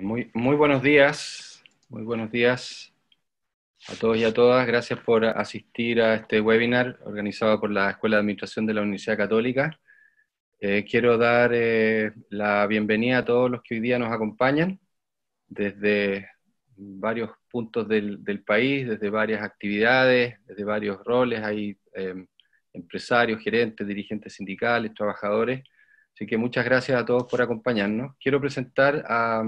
Muy muy buenos días a todos y a todas. Gracias por asistir a este webinar organizado por la Escuela de Administración de la Universidad Católica. Quiero dar la bienvenida a todos los que hoy día nos acompañan desde varios puntos del país, desde varias actividades, desde varios roles. Hay empresarios, gerentes, dirigentes sindicales, trabajadores. Así que muchas gracias a todos por acompañarnos. Quiero presentar a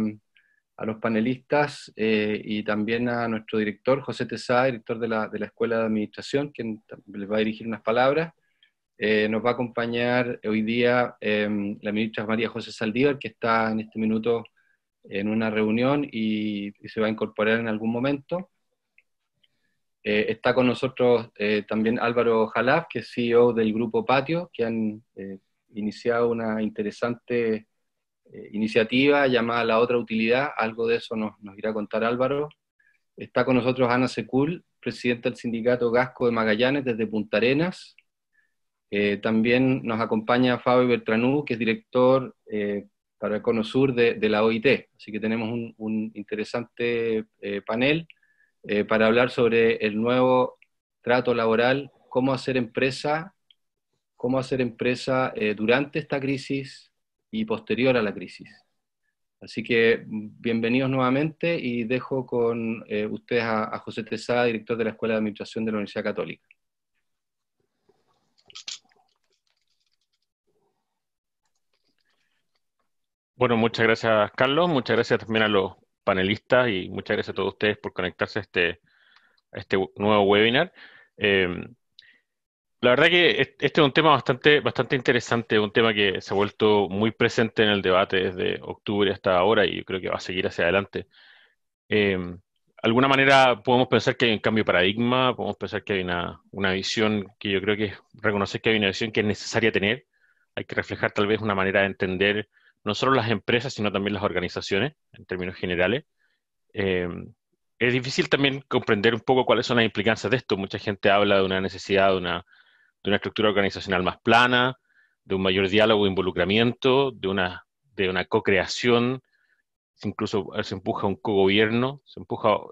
los panelistas y también a nuestro director, José Tesá, director de la Escuela de Administración, quien les va a dirigir unas palabras. Nos va a acompañar hoy día la ministra María José Saldívar, que está en este minuto en una reunión y se va a incorporar en algún momento. Está con nosotros también Álvaro Jalaf, que es CEO del Grupo Patio, que han iniciado una interesante iniciativa llamada La Otra Utilidad. Algo de eso nos irá a contar Álvaro. Está con nosotros Ana Secul, presidenta del sindicato Gasco de Magallanes desde Punta Arenas. También nos acompaña Fabio Bertranú, que es director para el Cono Sur de la OIT. Así que tenemos un interesante panel para hablar sobre el nuevo trato laboral, cómo hacer empresa durante esta crisis y posterior a la crisis. Así que bienvenidos nuevamente y dejo con ustedes a José Tesada, director de la Escuela de Administración de la Universidad Católica. Bueno, muchas gracias, Carlos. Muchas gracias también a los panelistas y muchas gracias a todos ustedes por conectarse a este nuevo webinar. Eh, la verdad que este es un tema bastante interesante, un tema que se ha vuelto muy presente en el debate desde octubre hasta ahora y yo creo que va a seguir hacia adelante. De alguna manera podemos pensar que hay un cambio de paradigma, podemos pensar que hay una visión que yo creo que es reconocer que hay una visión que es necesaria tener. Hay que reflejar tal vez una manera de entender no solo las empresas, sino también las organizaciones en términos generales. Eh, es difícil también comprender un poco cuáles son las implicancias de esto. Mucha gente habla de una necesidad de una estructura organizacional más plana, de un mayor diálogo e involucramiento, de una co-creación, incluso se empuja un cogobierno,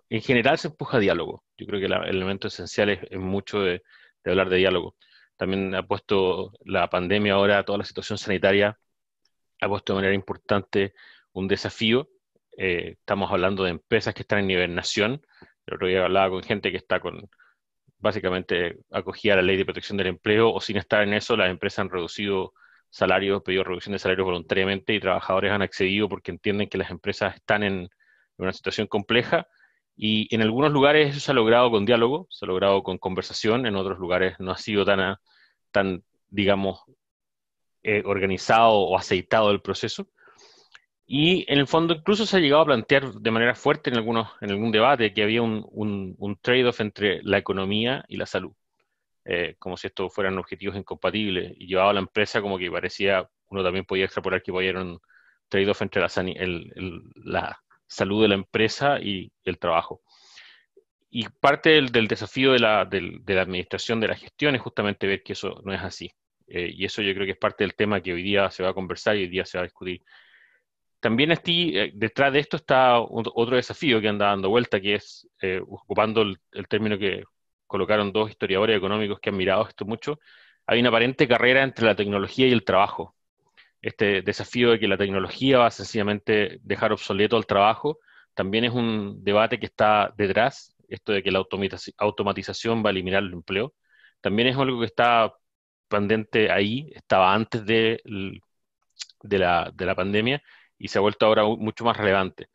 en general se empuja diálogo. Yo creo que el elemento esencial es mucho de hablar de diálogo. También ha puesto la pandemia ahora, toda la situación sanitaria, ha puesto de manera importante un desafío. Estamos hablando de empresas que están en nivel nación. El otro día hablaba con gente que está básicamente acogida a la ley de protección del empleo o sin estar en eso, las empresas han reducido salarios, pedido reducción de salarios voluntariamente y trabajadores han accedido porque entienden que las empresas están en una situación compleja y en algunos lugares eso se ha logrado con diálogo, se ha logrado con conversación, en otros lugares no ha sido tan digamos, organizado o aceitado el proceso. Y en el fondo incluso se ha llegado a plantear de manera fuerte en algún debate que había un trade-off entre la economía y la salud, como si estos fueran objetivos incompatibles, y llevaba a la empresa como que parecía, uno también podía extrapolar que podía haber un trade-off entre la salud de la empresa y el trabajo. Y parte del desafío de la administración, de la gestión, es justamente ver que eso no es así. Y eso yo creo que es parte del tema que hoy día se va a conversar y hoy día se va a discutir. También detrás de esto está otro desafío que anda dando vuelta, que es, ocupando el término que colocaron dos historiadores económicos que han mirado esto mucho, hay una aparente carrera entre la tecnología y el trabajo. Este desafío de que la tecnología va a sencillamente dejar obsoleto al trabajo, también es un debate que está detrás, esto de que la automatización va a eliminar el empleo, también es algo que está pendiente ahí, estaba antes de la pandemia y se ha vuelto ahora mucho más relevante.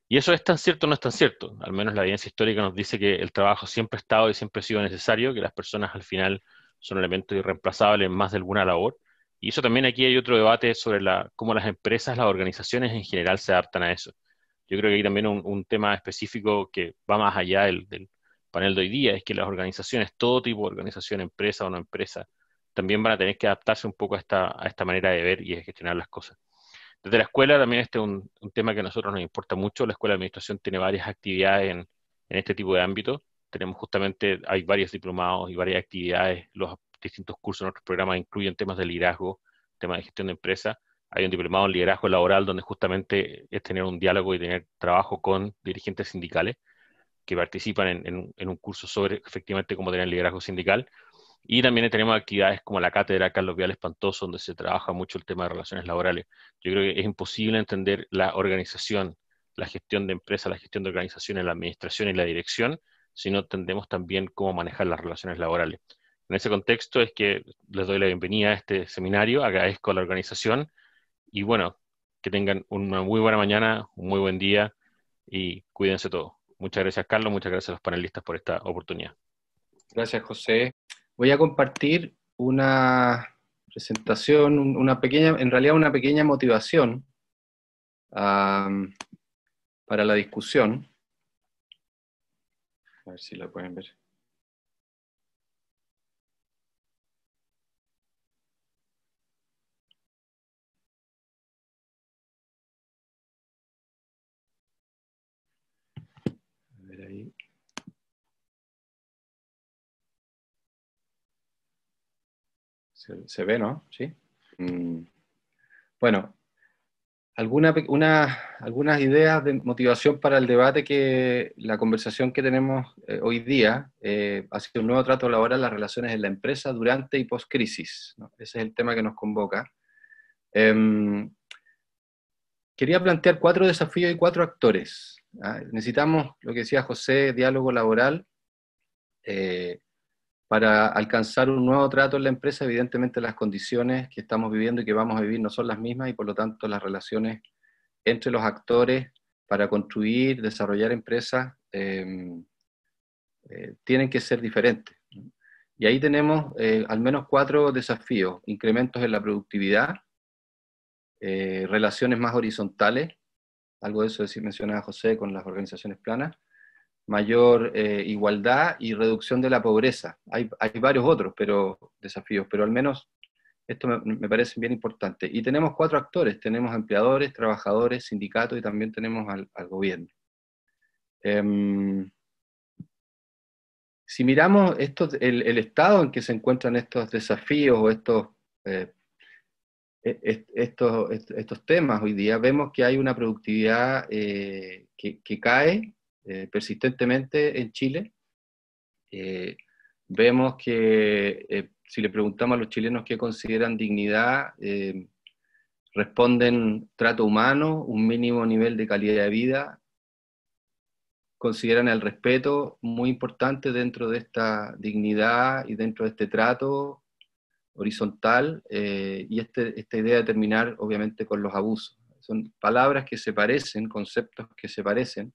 Y eso es tan cierto o no es tan cierto. Al menos la evidencia histórica nos dice que el trabajo siempre ha estado y siempre ha sido necesario, que las personas al final son elementos irreemplazables en más de alguna labor. Y eso también aquí hay otro debate sobre cómo las empresas, las organizaciones en general se adaptan a eso. Yo creo que hay también un tema específico que va más allá del panel de hoy día, es que las organizaciones, todo tipo de organización, empresa o no empresa, también van a tener que adaptarse un poco a a esta manera de ver y de gestionar las cosas. Desde la escuela también este es un tema que a nosotros nos importa mucho. La Escuela de Administración tiene varias actividades en este tipo de ámbito. Tenemos justamente, hay varios diplomados y varias actividades. Los distintos cursos de nuestros programas incluyen temas de liderazgo, temas de gestión de empresa. Hay un diplomado en liderazgo laboral donde justamente es tener un diálogo y tener trabajo con dirigentes sindicales que participan en un curso sobre efectivamente cómo tener liderazgo sindical. Y también tenemos actividades como la cátedra Carlos Vial Espantoso, donde se trabaja mucho el tema de relaciones laborales. Yo creo que es imposible entender la organización, la gestión de empresas, la gestión de organizaciones, la administración y la dirección, si no entendemos también cómo manejar las relaciones laborales. En ese contexto es que les doy la bienvenida a este seminario, agradezco a la organización y bueno, que tengan una muy buena mañana, un muy buen día y cuídense todos. Muchas gracias, Carlos, muchas gracias a los panelistas por esta oportunidad. Gracias, José. Voy a compartir una presentación, una pequeña, en realidad una pequeña motivación para la discusión. A ver si la pueden ver. A ver ahí. Se ve, ¿no? Sí. Bueno, algunas ideas de motivación para el debate que la conversación que tenemos hoy día hacia un nuevo trato laboral, las relaciones en la empresa durante y post-crisis, ¿no? Ese es el tema que nos convoca. Quería plantear 4 desafíos y 4 actores. ¿Ah? Necesitamos, lo que decía José, diálogo laboral, para alcanzar un nuevo trato en la empresa. Evidentemente las condiciones que estamos viviendo y que vamos a vivir no son las mismas, y por lo tanto las relaciones entre los actores para construir, desarrollar empresas, tienen que ser diferentes. Y ahí tenemos al menos 4 desafíos: incrementos en la productividad, relaciones más horizontales, algo de eso mencionaba José con las organizaciones planas, mayor igualdad y reducción de la pobreza. Hay varios otros desafíos, pero al menos esto me parece bien importante. Y tenemos 4 actores: tenemos empleadores, trabajadores, sindicatos y también tenemos al gobierno. Si miramos el estado en que se encuentran estos desafíos o estos temas hoy día, vemos que hay una productividad que cae persistentemente en Chile. Vemos que si le preguntamos a los chilenos qué consideran dignidad, responden trato humano, un mínimo nivel de calidad de vida, consideran el respeto muy importante dentro de esta dignidad y dentro de este trato horizontal, y esta idea de terminar obviamente con los abusos. Son palabras que se parecen, conceptos que se parecen,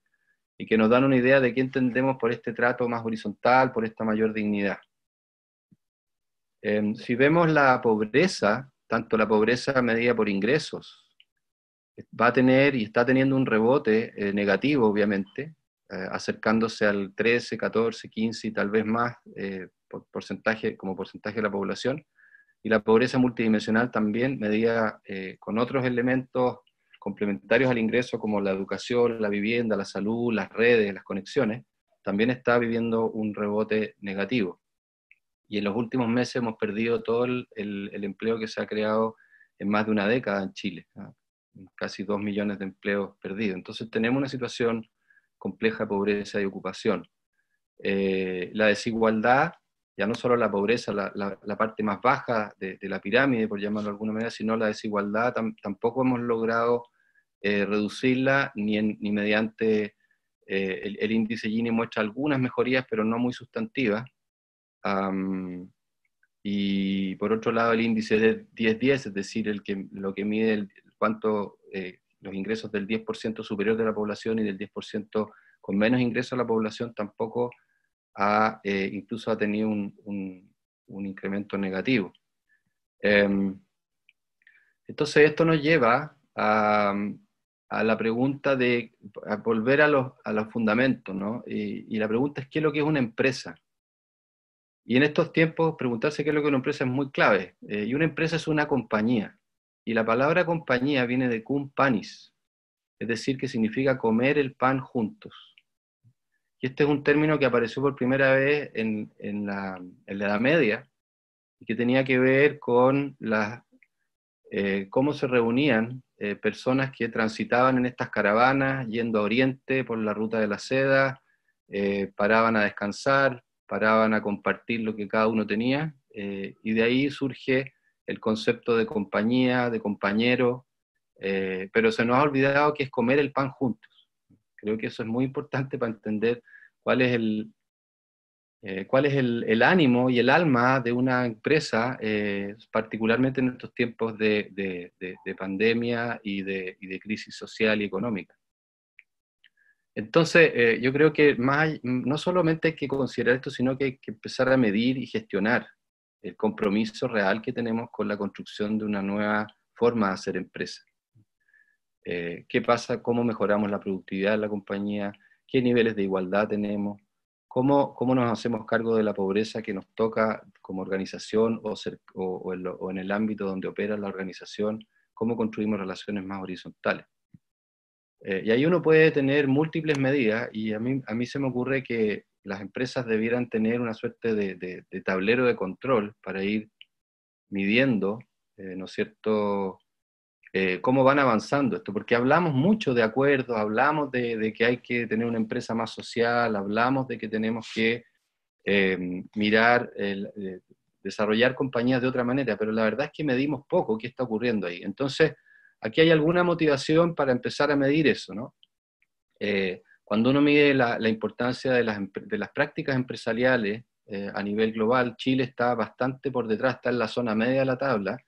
y que nos dan una idea de qué entendemos por este trato más horizontal, por esta mayor dignidad. Si vemos la pobreza, tanto la pobreza medida por ingresos, va a tener y está teniendo un rebote negativo, obviamente, acercándose al 13, 14, 15 y tal vez más como porcentaje de la población. Y la pobreza multidimensional también, medida con otros elementos complementarios al ingreso, como la educación, la vivienda, la salud, las redes, las conexiones, también está viviendo un rebote negativo. Y en los últimos meses hemos perdido todo el empleo que se ha creado en más de una década en Chile, ¿no? Casi 2 millones de empleos perdidos. Entonces tenemos una situación compleja de pobreza y ocupación. La desigualdad, ya no solo la pobreza, la parte más baja de la pirámide, por llamarlo de alguna manera, sino la desigualdad tampoco hemos logrado reducirla, ni mediante el índice Gini muestra algunas mejorías, pero no muy sustantivas. Y por otro lado el índice de 10-10, es decir, lo que mide los ingresos del 10% superior de la población y del 10% con menos ingresos a la población, tampoco incluso ha tenido un incremento negativo. Entonces esto nos lleva a la pregunta a volver a los fundamentos, ¿no? Y la pregunta es: ¿qué es lo que es una empresa? Y en estos tiempos, preguntarse qué es lo que es una empresa es muy clave. Y una empresa es una compañía. Y la palabra compañía viene de cum panis, es decir, que significa comer el pan juntos. Y este es un término que apareció por primera vez en la Edad Media, y que tenía que ver con cómo se reunían personas que transitaban en estas caravanas, yendo a Oriente por la ruta de la seda, paraban a descansar, paraban a compartir lo que cada uno tenía, y de ahí surge el concepto de compañía, de compañero, pero se nos ha olvidado que es comer el pan juntos. Creo que eso es muy importante para entender cuál es el ánimo y el alma de una empresa, particularmente en estos tiempos de pandemia y de crisis social y económica. Entonces, yo creo que no solamente hay que considerar esto, sino que hay que empezar a medir y gestionar el compromiso real que tenemos con la construcción de una nueva forma de hacer empresa. ¿Qué pasa? ¿Cómo mejoramos la productividad de la compañía? ¿Qué niveles de igualdad tenemos? ¿Cómo nos hacemos cargo de la pobreza que nos toca como organización o en el ámbito donde opera la organización? ¿Cómo construimos relaciones más horizontales? Y ahí uno puede tener múltiples medidas, y a mí se me ocurre que las empresas debieran tener una suerte de tablero de control para ir midiendo, ¿no es cierto?, cómo van avanzando esto, porque hablamos mucho de acuerdos, hablamos de que hay que tener una empresa más social, hablamos de que tenemos que desarrollar compañías de otra manera, pero la verdad es que medimos poco qué está ocurriendo ahí. Entonces, aquí hay alguna motivación para empezar a medir eso, ¿no? Cuando uno mide la importancia de las prácticas empresariales a nivel global, Chile está bastante por detrás, está en la zona media de la tabla,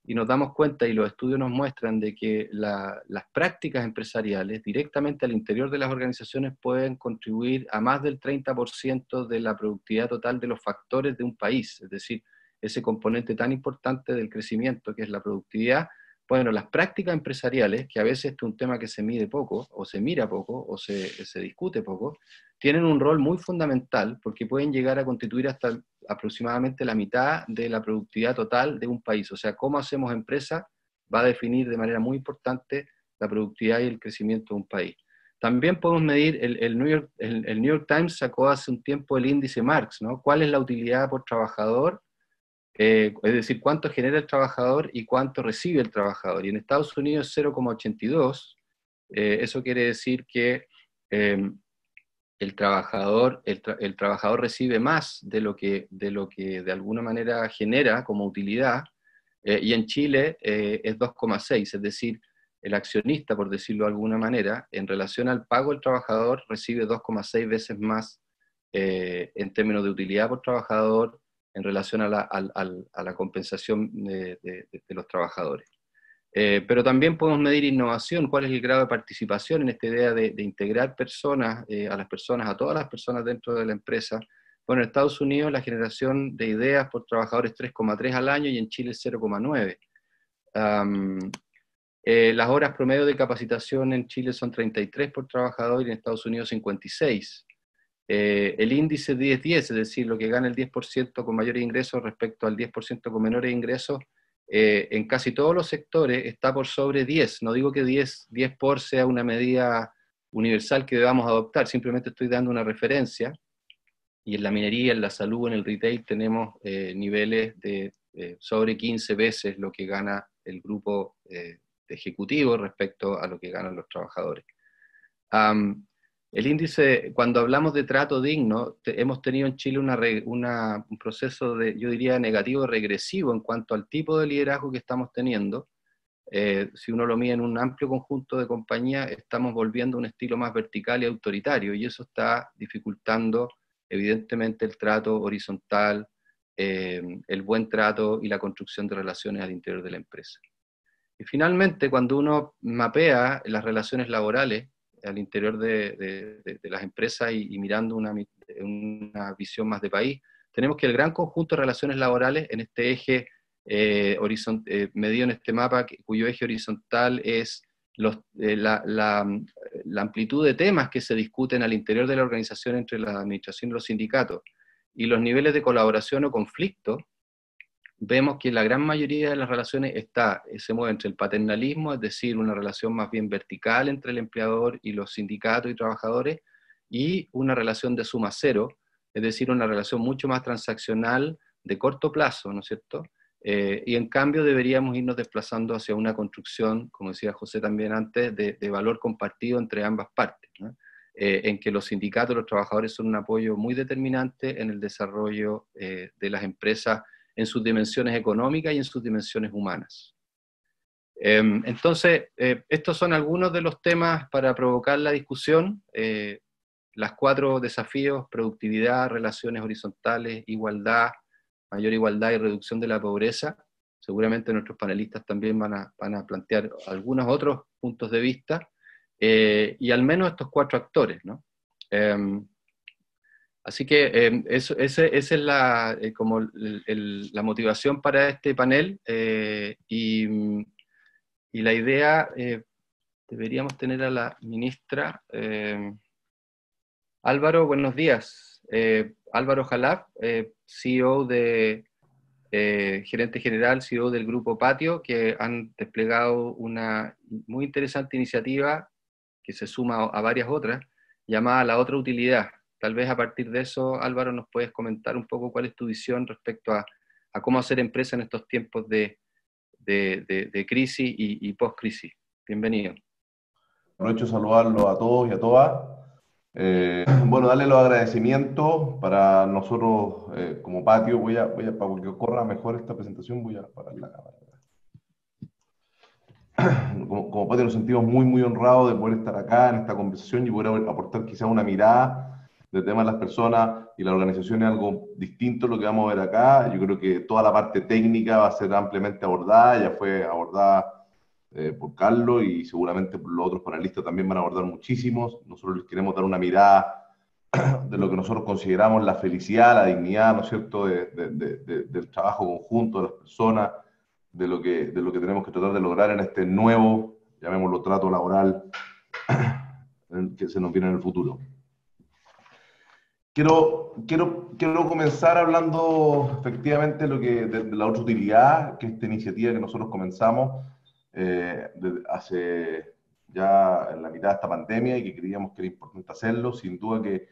y nos damos cuenta, y los estudios nos muestran, de que las prácticas empresariales directamente al interior de las organizaciones pueden contribuir a más del 30% de la productividad total de los factores de un país, es decir, ese componente tan importante del crecimiento que es la productividad. Bueno, las prácticas empresariales, que a veces es un tema que se mide poco, o se mira poco, o se discute poco, tienen un rol muy fundamental porque pueden llegar a constituir hasta aproximadamente la mitad de la productividad total de un país. O sea, cómo hacemos empresa va a definir de manera muy importante la productividad y el crecimiento de un país. También podemos medir, el New York Times sacó hace un tiempo el índice Marx, ¿no? ¿Cuál es la utilidad por trabajador? Es decir, cuánto genera el trabajador y cuánto recibe el trabajador. Y en Estados Unidos es 0,82. Eso quiere decir que el trabajador recibe más de lo que de alguna manera genera como utilidad, y en Chile es 2,6, es decir, el accionista, por decirlo de alguna manera, en relación al pago del trabajador, recibe 2,6 veces más en términos de utilidad por trabajador en relación a la compensación de los trabajadores. Pero también podemos medir innovación, cuál es el grado de participación en esta idea de integrar personas, a todas las personas dentro de la empresa. Bueno, en Estados Unidos la generación de ideas por trabajador es 3,3 al año y en Chile es 0,9. Las horas promedio de capacitación en Chile son 33 por trabajador y en Estados Unidos 56. El índice 10-10, es decir, lo que gana el 10% con mayores ingresos respecto al 10% con menores ingresos, en casi todos los sectores está por sobre 10. No digo que 10 por sea una medida universal que debamos adoptar, simplemente estoy dando una referencia, y en la minería, en la salud, en el retail tenemos niveles de sobre 15 veces lo que gana el grupo ejecutivo respecto a lo que ganan los trabajadores. El índice, cuando hablamos de trato digno, hemos tenido en Chile un proceso yo diría, negativo regresivo en cuanto al tipo de liderazgo que estamos teniendo. Si uno lo mide en un amplio conjunto de compañías, estamos volviendo a un estilo más vertical y autoritario, y eso está dificultando evidentemente el trato horizontal, el buen trato y la construcción de relaciones al interior de la empresa. Y finalmente, cuando uno mapea las relaciones laborales al interior de las empresas y mirando una visión más de país, tenemos que el gran conjunto de relaciones laborales en este eje medido en este mapa, cuyo eje horizontal es la amplitud de temas que se discuten al interior de la organización entre la administración y los sindicatos, y los niveles de colaboración o conflicto. Vemos que la gran mayoría de las relaciones se mueve entre el paternalismo, es decir, una relación más bien vertical entre el empleador y los sindicatos y trabajadores, y una relación de suma cero, es decir, una relación mucho más transaccional de corto plazo, ¿no es cierto?, Y en cambio deberíamos irnos desplazando hacia una construcción, como decía José también antes, de valor compartido entre ambas partes, ¿no? En que los sindicatos, los trabajadores son un apoyo muy determinante en el desarrollo de las empresas en sus dimensiones económicas y en sus dimensiones humanas. Entonces, estos son algunos de los temas para provocar la discusión. Las 4 desafíos: productividad, relaciones horizontales, igualdad, mayor igualdad y reducción de la pobreza. Seguramente nuestros panelistas también van a plantear algunos otros puntos de vista, y al menos estos 4 actores, ¿no? Así que esa es la, como la motivación para este panel, y la idea, deberíamos tener a la ministra. Álvaro, buenos días. Álvaro Jalaf, CEO gerente general, CEO del Grupo Patio, que han desplegado una muy interesante iniciativa que se suma a varias otras, llamada La Otra Utilidad. Tal vez a partir de eso, Álvaro, nos puedes comentar un poco cuál es tu visión respecto a cómo hacer empresa en estos tiempos de crisis y post-crisis. Bienvenido. Aprovecho de saludarlos a todos y a todas. Bueno, darle los agradecimientos para nosotros como Patio. Voy a, para que corra mejor esta presentación, voy a apagar la cámara. Como Patio nos sentimos muy, muy honrados de poder estar acá en esta conversación y poder aportar quizás una mirada del tema de las personas y la organización es algo distinto a lo que vamos a ver acá. Yo creo que toda la parte técnica va a ser ampliamente abordada, ya fue abordada por Carlos y seguramente por los otros panelistas también van a abordar muchísimos. Nosotros les queremos dar una mirada de lo que nosotros consideramos la felicidad, la dignidad, ¿no es cierto?, del trabajo conjunto de las personas, de lo que tenemos que tratar de lograr en este nuevo, llamémoslo, trato laboral que se nos viene en el futuro. Quiero comenzar hablando efectivamente de la otra utilidad, que es esta iniciativa que nosotros comenzamos hace ya en la mitad de esta pandemia y que creíamos que era importante hacerlo. Sin duda que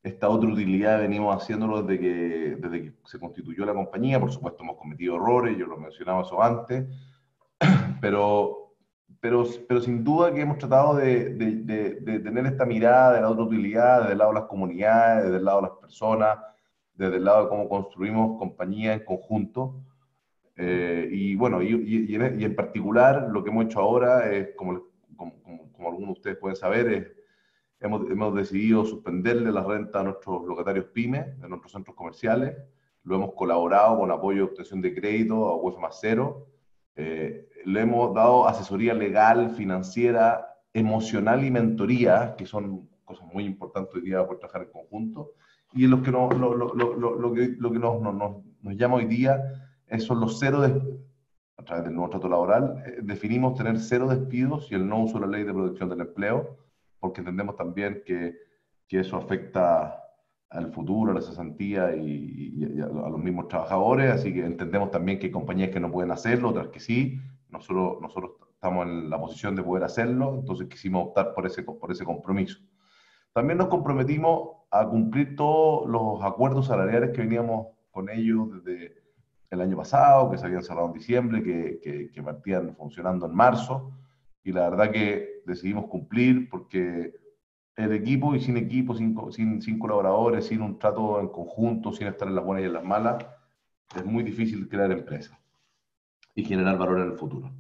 esta otra utilidad venimos haciéndolo desde que se constituyó la compañía. Por supuesto hemos cometido errores, yo lo mencionaba eso antes, pero sin duda que hemos tratado de tener esta mirada de la otra utilidad desde el lado de las comunidades, desde el lado de las personas, desde el lado de cómo construimos compañía en conjunto. Y bueno, y en particular lo que hemos hecho ahora es, como algunos de ustedes pueden saber, hemos decidido suspenderle la renta a nuestros locatarios pymes, de nuestros centros comerciales. Lo hemos colaborado con apoyo de obtención de crédito a UF más cero. Le hemos dado asesoría legal, financiera, emocional y mentoría, que son cosas muy importantes hoy día por trabajar en conjunto. Y lo que nos llama hoy día son los a través del nuevo trato laboral, definimos tener 0 despidos y el no uso de la ley de protección del empleo, porque entendemos también que eso afecta al futuro, a la cesantía y a los mismos trabajadores, así que entendemos también que hay compañías que no pueden hacerlo, otras que sí. Nosotros estamos en la posición de poder hacerlo, entonces quisimos optar por ese compromiso. También nos comprometimos a cumplir todos los acuerdos salariales que veníamos con ellos desde el año pasado, que se habían cerrado en diciembre, que partían funcionando en marzo, y la verdad que decidimos cumplir porque el equipo y sin colaboradores, sin un trato en conjunto, sin estar en las buenas y en las malas, es muy difícil crear empresas y generar valor en el futuro.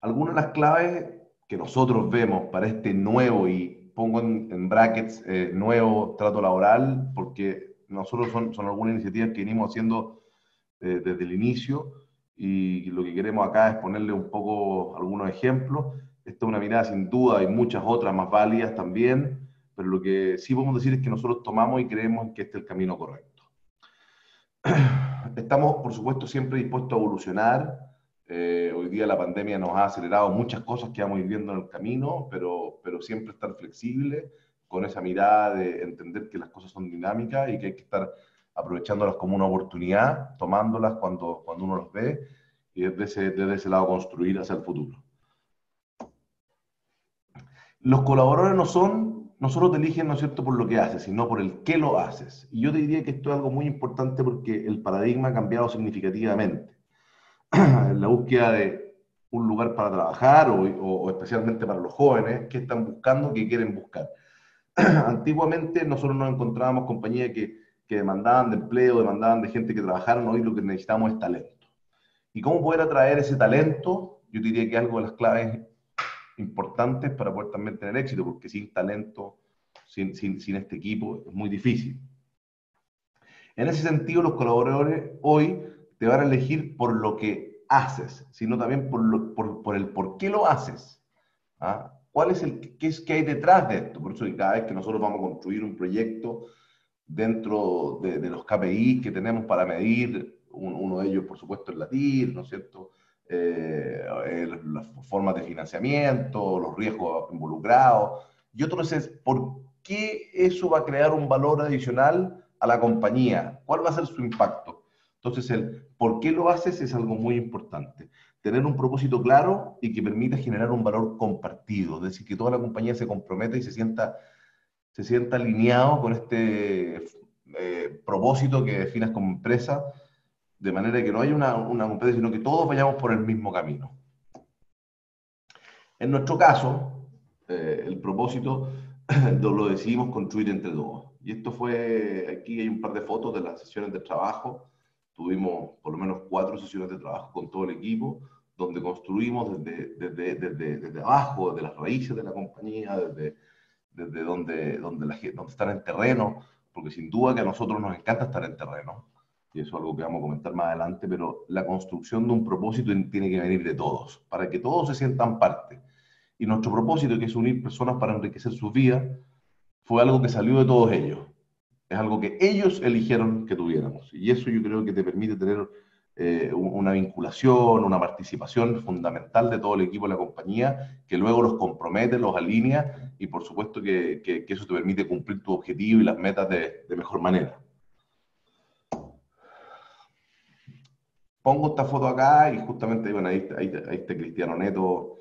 Algunas de las claves que nosotros vemos para este nuevo, y pongo en brackets, nuevo trato laboral, porque nosotros son algunas iniciativas que venimos haciendo desde el inicio, y lo que queremos acá es ponerle un poco algunos ejemplos. Esta es una mirada sin duda, hay muchas otras más válidas también, pero lo que sí podemos decir es que nosotros tomamos y creemos que este es el camino correcto. Estamos, por supuesto, siempre dispuestos a evolucionar. Hoy día la pandemia nos ha acelerado muchas cosas que vamos viviendo en el camino, pero siempre estar flexible, con esa mirada de entender que las cosas son dinámicas y que hay que estar aprovechándolas como una oportunidad, tomándolas cuando uno las ve, y desde ese lado construir hacia el futuro. Los colaboradores no son no solo te eligen, ¿no es cierto?, por lo que haces, sino por el qué lo haces. Y yo te diría que esto es algo muy importante porque el paradigma ha cambiado significativamente. En la búsqueda de un lugar para trabajar o especialmente para los jóvenes, ¿qué están buscando, qué quieren buscar? Antiguamente nosotros nos encontrábamos compañías que demandaban de empleo, demandaban de gente que trabajara, hoy lo que necesitamos es talento. ¿Y cómo poder atraer ese talento? Yo diría que algo de las claves importantes para poder también tener éxito, porque sin talento, sin este equipo, es muy difícil. En ese sentido, los colaboradores hoy te van a elegir por lo que haces, sino también por el por qué lo haces. ¿Ah? ¿Cuál es qué hay detrás de esto? Por eso cada vez que nosotros vamos a construir un proyecto dentro de los KPIs que tenemos para medir, uno de ellos, por supuesto, es la TIR, ¿no es cierto? Las formas de financiamiento, los riesgos involucrados, y otro es por qué eso va a crear un valor adicional a la compañía, cuál va a ser su impacto. Entonces, el por qué lo haces es algo muy importante. Tener un propósito claro y que permita generar un valor compartido, es decir, que toda la compañía se comprometa y se sienta alineado con este propósito que definas como empresa, de manera que no haya una competencia, sino que todos vayamos por el mismo camino. En nuestro caso, el propósito lo decidimos construir entre todos. Y esto fue, aquí hay un par de fotos de las sesiones de trabajo. Tuvimos por lo menos 4 sesiones de trabajo con todo el equipo, donde construimos desde abajo, desde las raíces de la compañía, desde donde están en terreno, porque sin duda que a nosotros nos encanta estar en terreno, y eso es algo que vamos a comentar más adelante, pero la construcción de un propósito tiene que venir de todos, para que todos se sientan parte. Y nuestro propósito, que es unir personas para enriquecer sus vidas, fue algo que salió de todos ellos. Es algo que ellos eligieron que tuviéramos. Y eso yo creo que te permite tener una vinculación, una participación fundamental de todo el equipo de la compañía, que luego los compromete, los alinea, y por supuesto que eso te permite cumplir tu objetivo y las metas de mejor manera. Pongo esta foto acá y justamente bueno, ahí está Cristiano Neto,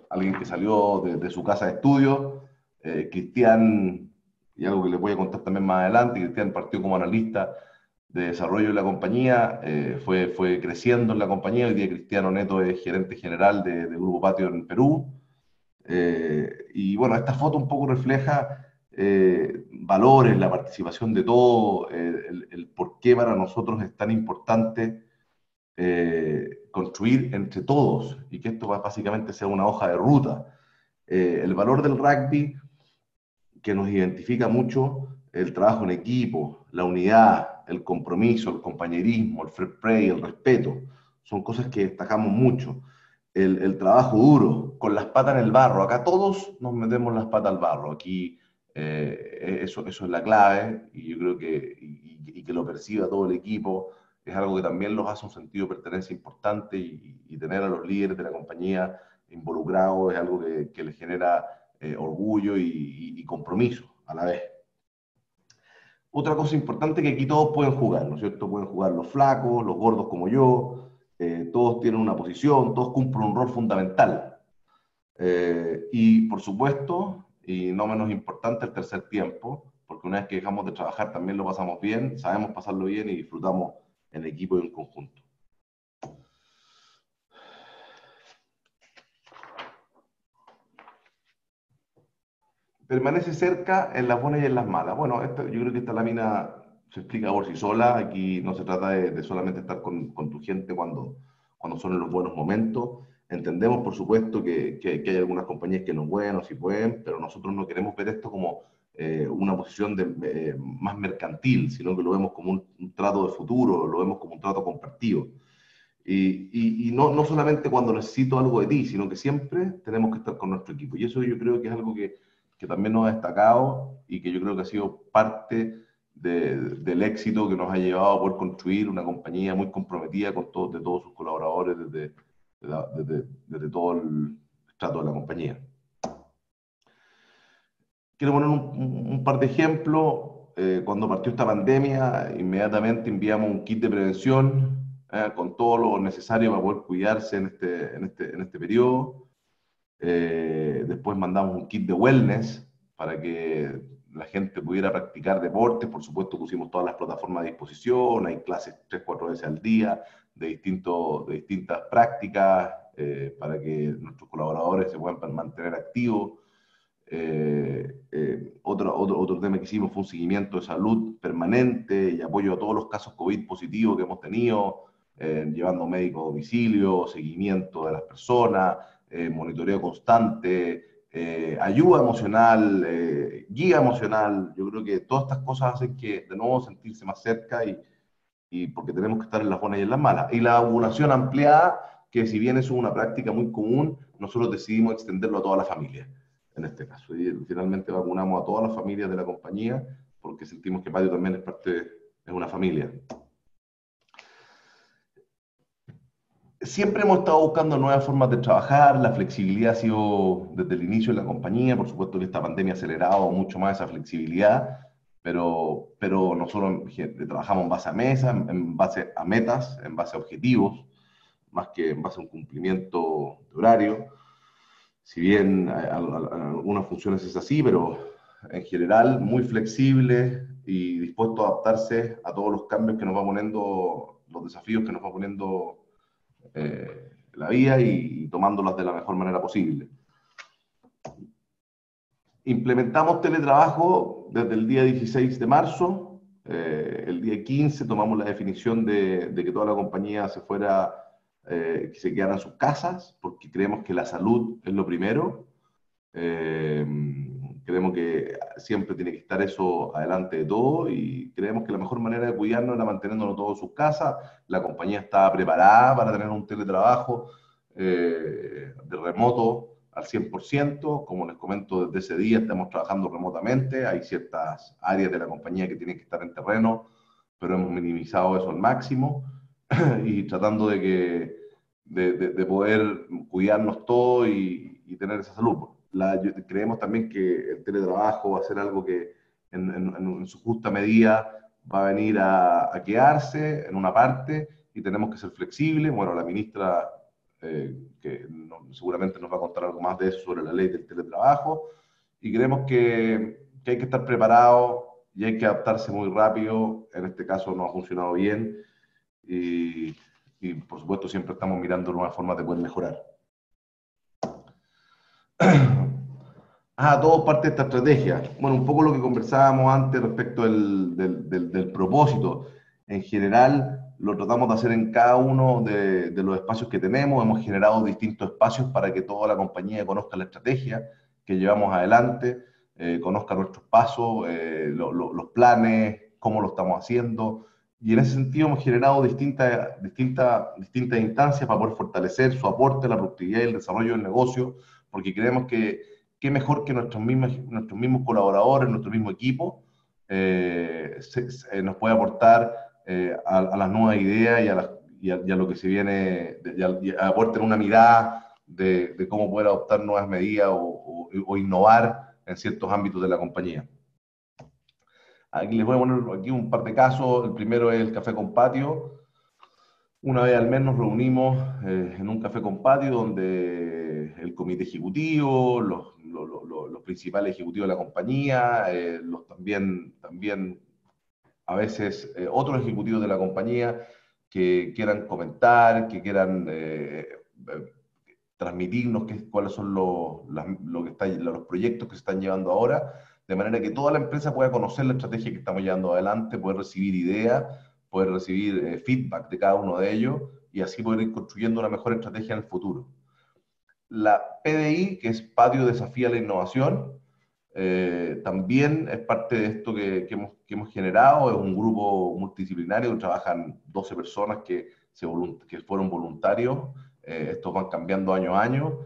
alguien que salió de su casa de estudio. Cristian, y algo que les voy a contar también más adelante, Cristian partió como analista de desarrollo de la compañía, fue creciendo en la compañía. Hoy día Cristiano Neto es gerente general de Grupo Patio en Perú. Y bueno, esta foto un poco refleja valores, la participación de todo, el por qué para nosotros es tan importante construir entre todos y que esto básicamente sea una hoja de ruta. El valor del rugby que nos identifica mucho, el trabajo en equipo, la unidad, el compromiso, el compañerismo, el fair play, el respeto, son cosas que destacamos mucho. El trabajo duro, con las patas en el barro. Acá todos nos metemos las patas al barro. Aquí eso es la clave, y yo creo que lo perciba todo el equipo es algo que también los hace un sentido de pertenencia importante, y tener a los líderes de la compañía involucrados es algo que les genera orgullo y compromiso a la vez. Otra cosa importante es que aquí todos pueden jugar, ¿no es cierto? Pueden jugar los flacos, los gordos como yo, todos tienen una posición, todos cumplen un rol fundamental. Y por supuesto, y no menos importante, el tercer tiempo, porque una vez que dejamos de trabajar también lo pasamos bien, sabemos pasarlo bien y disfrutamos en equipo y en conjunto. Permanece cerca en las buenas y en las malas. Bueno, yo creo que esta lámina se explica por sí sola. Aquí no se trata de solamente estar con tu gente cuando son en los buenos momentos. Entendemos, por supuesto, que hay algunas compañías que no pueden, si pueden, pero nosotros no queremos ver esto como una posición más mercantil, sino que lo vemos como un trato de futuro, lo vemos como un trato compartido. Y no solamente cuando necesito algo de ti, sino que siempre tenemos que estar con nuestro equipo. Y eso yo creo que es algo que también nos ha destacado, y que yo creo que ha sido parte del éxito que nos ha llevado a poder construir una compañía muy comprometida con todos sus colaboradores desde todo el trato de la compañía. Quiero poner un par de ejemplos. Cuando partió esta pandemia, inmediatamente enviamos un kit de prevención con todo lo necesario para poder cuidarse en este periodo. Después mandamos un kit de wellness para que la gente pudiera practicar deportes. Por supuesto, pusimos todas las plataformas a disposición, hay clases 3-4 veces al día de distintas prácticas para que nuestros colaboradores se puedan mantener activos. Otro tema que hicimos fue un seguimiento de salud permanente y apoyo a todos los casos COVID positivos que hemos tenido, llevando médicos a domicilio, seguimiento de las personas, monitoreo constante, ayuda emocional, guía emocional. Yo creo que todas estas cosas hacen que de nuevo sentirse más cerca y porque tenemos que estar en las buenas y en las malas. Y la vacunación ampliada, que si bien es una práctica muy común, nosotros decidimos extenderlo a toda la familia, en este caso. Y finalmente vacunamos a todas las familias de la compañía, porque sentimos que Patio también es una familia. Siempre hemos estado buscando nuevas formas de trabajar, la flexibilidad ha sido desde el inicio de la compañía, por supuesto que esta pandemia ha acelerado mucho más esa flexibilidad, pero nosotros trabajamos en base a mesas, en base a metas, en base a objetivos, más que en base a un cumplimiento de horario. Si bien en algunas funciones es así, pero en general muy flexible y dispuesto a adaptarse a todos los cambios que nos va poniendo, los desafíos que nos va poniendo la vida y tomándolas de la mejor manera posible. Implementamos teletrabajo desde el día 16 de marzo. El día 15 tomamos la definición de que toda la compañía que se quedara en sus casas, porque creemos que la salud es lo primero. Creemos que siempre tiene que estar eso adelante de todo y creemos que la mejor manera de cuidarnos era manteniéndonos todos en sus casas. La compañía estaba preparada para tener un teletrabajo de remoto al 100%. Como les comento, desde ese día estamos trabajando remotamente. Hay ciertas áreas de la compañía que tienen que estar en terreno, pero hemos minimizado eso al máximo y tratando de poder cuidarnos todos y tener esa salud. Creemos también que el teletrabajo va a ser algo que en su justa medida va a venir a quedarse en una parte y tenemos que ser flexibles. Bueno, la ministra seguramente nos va a contar algo más de eso sobre la ley del teletrabajo y creemos que hay que estar preparados y hay que adaptarse muy rápido. En este caso no ha funcionado bien y por supuesto siempre estamos mirando nuevas formas de poder mejorar. Todo parte de esta estrategia. Bueno, un poco lo que conversábamos antes respecto del propósito. En general, lo tratamos de hacer en cada uno de los espacios que tenemos. Hemos generado distintos espacios para que toda la compañía conozca la estrategia que llevamos adelante, conozca nuestros pasos, los planes, cómo lo estamos haciendo. Y en ese sentido hemos generado distintas instancias para poder fortalecer su aporte a la productividad y el desarrollo del negocio, porque creemos que qué mejor que nuestros mismos colaboradores, nuestro mismo equipo, nos puede aportar a las nuevas ideas y a lo que se viene, y aporten una mirada de cómo poder adoptar nuevas medidas o innovar en ciertos ámbitos de la compañía. Aquí les voy a poner aquí un par de casos. El primero es el café con patio. Una vez al mes nos reunimos en un café con patio donde el comité ejecutivo, los principales ejecutivos de la compañía, también a veces otros ejecutivos de la compañía que quieran comentar, que quieran transmitirnos cuáles son los proyectos que se están llevando ahora, de manera que toda la empresa pueda conocer la estrategia que estamos llevando adelante, poder recibir ideas, poder recibir feedback de cada uno de ellos y así poder ir construyendo una mejor estrategia en el futuro. La PDI, que es Patio Desafía la Innovación, también es parte de esto que hemos generado. Es un grupo multidisciplinario que trabajan 12 personas que fueron voluntarios. Estos van cambiando año a año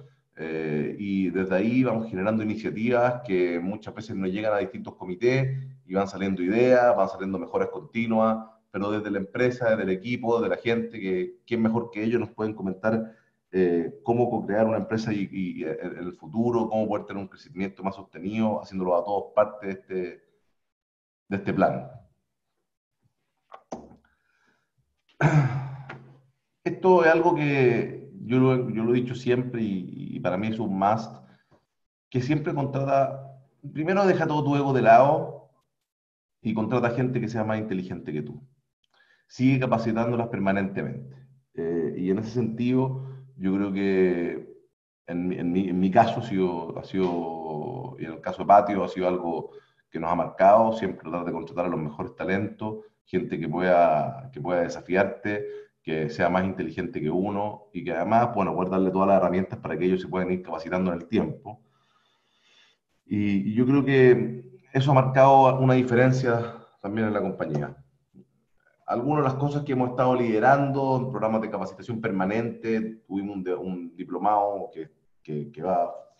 y desde ahí vamos generando iniciativas que muchas veces nos llegan a distintos comités y van saliendo ideas, van saliendo mejoras continuas, pero desde la empresa, desde el equipo, de la gente, que quién mejor que ellos nos pueden comentar cómo co-crear una empresa y en el futuro, cómo poder tener un crecimiento más sostenido, haciéndolo a todos parte de este plan. Esto es algo que yo lo he dicho siempre y para mí es un must, que siempre contrata, primero deja todo tu ego de lado y contrata gente que sea más inteligente que tú. Sigue capacitándolas permanentemente. Y en ese sentido, yo creo que en mi caso y en el caso de Patio, ha sido algo que nos ha marcado, siempre tratar de contratar a los mejores talentos, gente que pueda desafiarte, que sea más inteligente que uno y que además, bueno, poder darle todas las herramientas para que ellos se puedan ir capacitando en el tiempo. Y yo creo que eso ha marcado una diferencia también en la compañía. Algunas de las cosas que hemos estado liderando en programas de capacitación permanente, tuvimos un diplomado que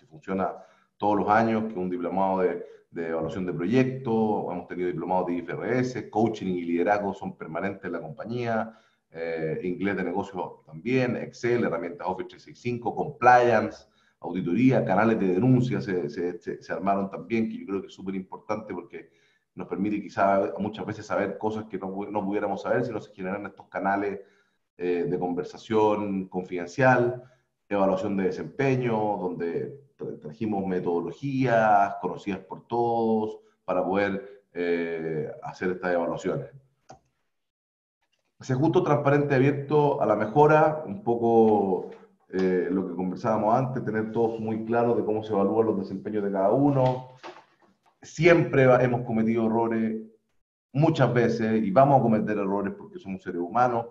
funciona todos los años, que es un diplomado de evaluación de proyectos, hemos tenido diplomados de IFRS, coaching y liderazgo son permanentes en la compañía, inglés de negocio también, Excel, herramientas Office 365, compliance, auditoría, canales de denuncia se armaron también, que yo creo que es súper importante porque nos permite quizás muchas veces saber cosas que no pudiéramos saber si no se generan estos canales de conversación confidencial, evaluación de desempeño, donde trajimos metodologías conocidas por todos para poder hacer estas evaluaciones. Ese justo, transparente, abierto a la mejora, un poco lo que conversábamos antes, tener todos muy claros de cómo se evalúan los desempeños de cada uno. Siempre hemos cometido errores muchas veces y vamos a cometer errores porque somos seres humanos,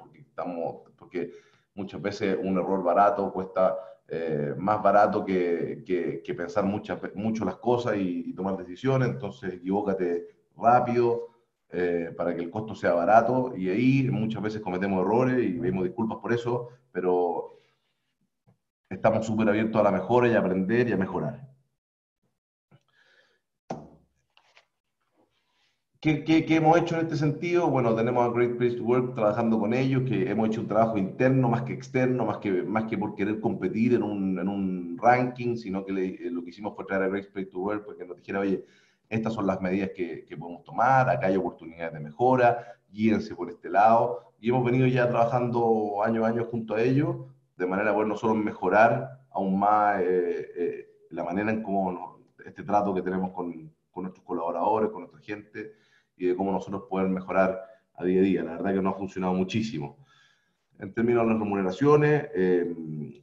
porque muchas veces un error barato cuesta más barato que pensar mucho las cosas y tomar decisiones, entonces equivócate rápido para que el costo sea barato y ahí muchas veces cometemos errores y pedimos disculpas por eso, pero estamos súper abiertos a la mejora y a aprender y a mejorar. ¿Qué hemos hecho en este sentido? Bueno, tenemos a Great Place to Work trabajando con ellos, que hemos hecho un trabajo interno más que externo, más que por querer competir en un ranking, sino que lo que hicimos fue traer a Great Place to Work porque nos dijera, oye, estas son las medidas que podemos tomar, acá hay oportunidades de mejora, guíense por este lado. Y hemos venido ya trabajando año a año junto a ellos, de manera de poder nosotros mejorar aún más la manera en cómo este trato que tenemos con nuestros colaboradores, con nuestra gente, y de cómo nosotros podemos mejorar a día a día. La verdad que nos ha funcionado muchísimo. En términos de las remuneraciones,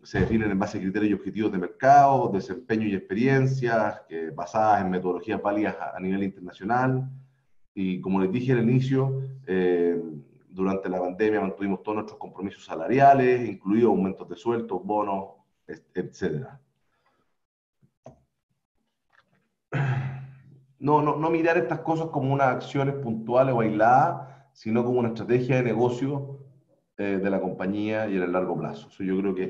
se definen en base a criterios y objetivos de mercado, desempeño y experiencias, basadas en metodologías válidas a nivel internacional. Y como les dije al inicio, durante la pandemia mantuvimos todos nuestros compromisos salariales, incluidos aumentos de sueldos, bonos, etc. No mirar estas cosas como unas acciones puntuales o aisladas, sino como una estrategia de negocio de la compañía y en el largo plazo. Eso yo creo que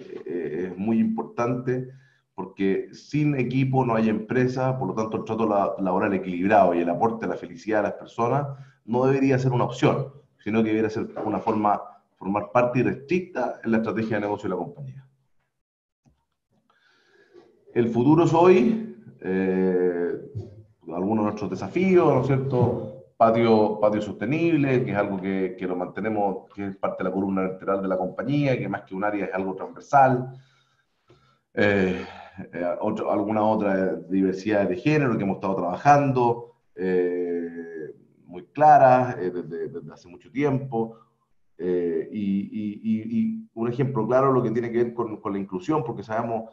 es muy importante porque sin equipo no hay empresa, por lo tanto el trato laboral equilibrado y el aporte a la felicidad de las personas no debería ser una opción, sino que debería ser una formar parte irrestricta en la estrategia de negocio de la compañía. El futuro es hoy. Algunos de nuestros desafíos, ¿no es cierto? Patio sostenible, que es algo que lo mantenemos, que es parte de la columna vertebral de la compañía, que más que un área es algo transversal. Alguna otra diversidad de género que hemos estado trabajando, muy claras desde hace mucho tiempo. Y un ejemplo claro lo que tiene que ver con la inclusión, porque sabemos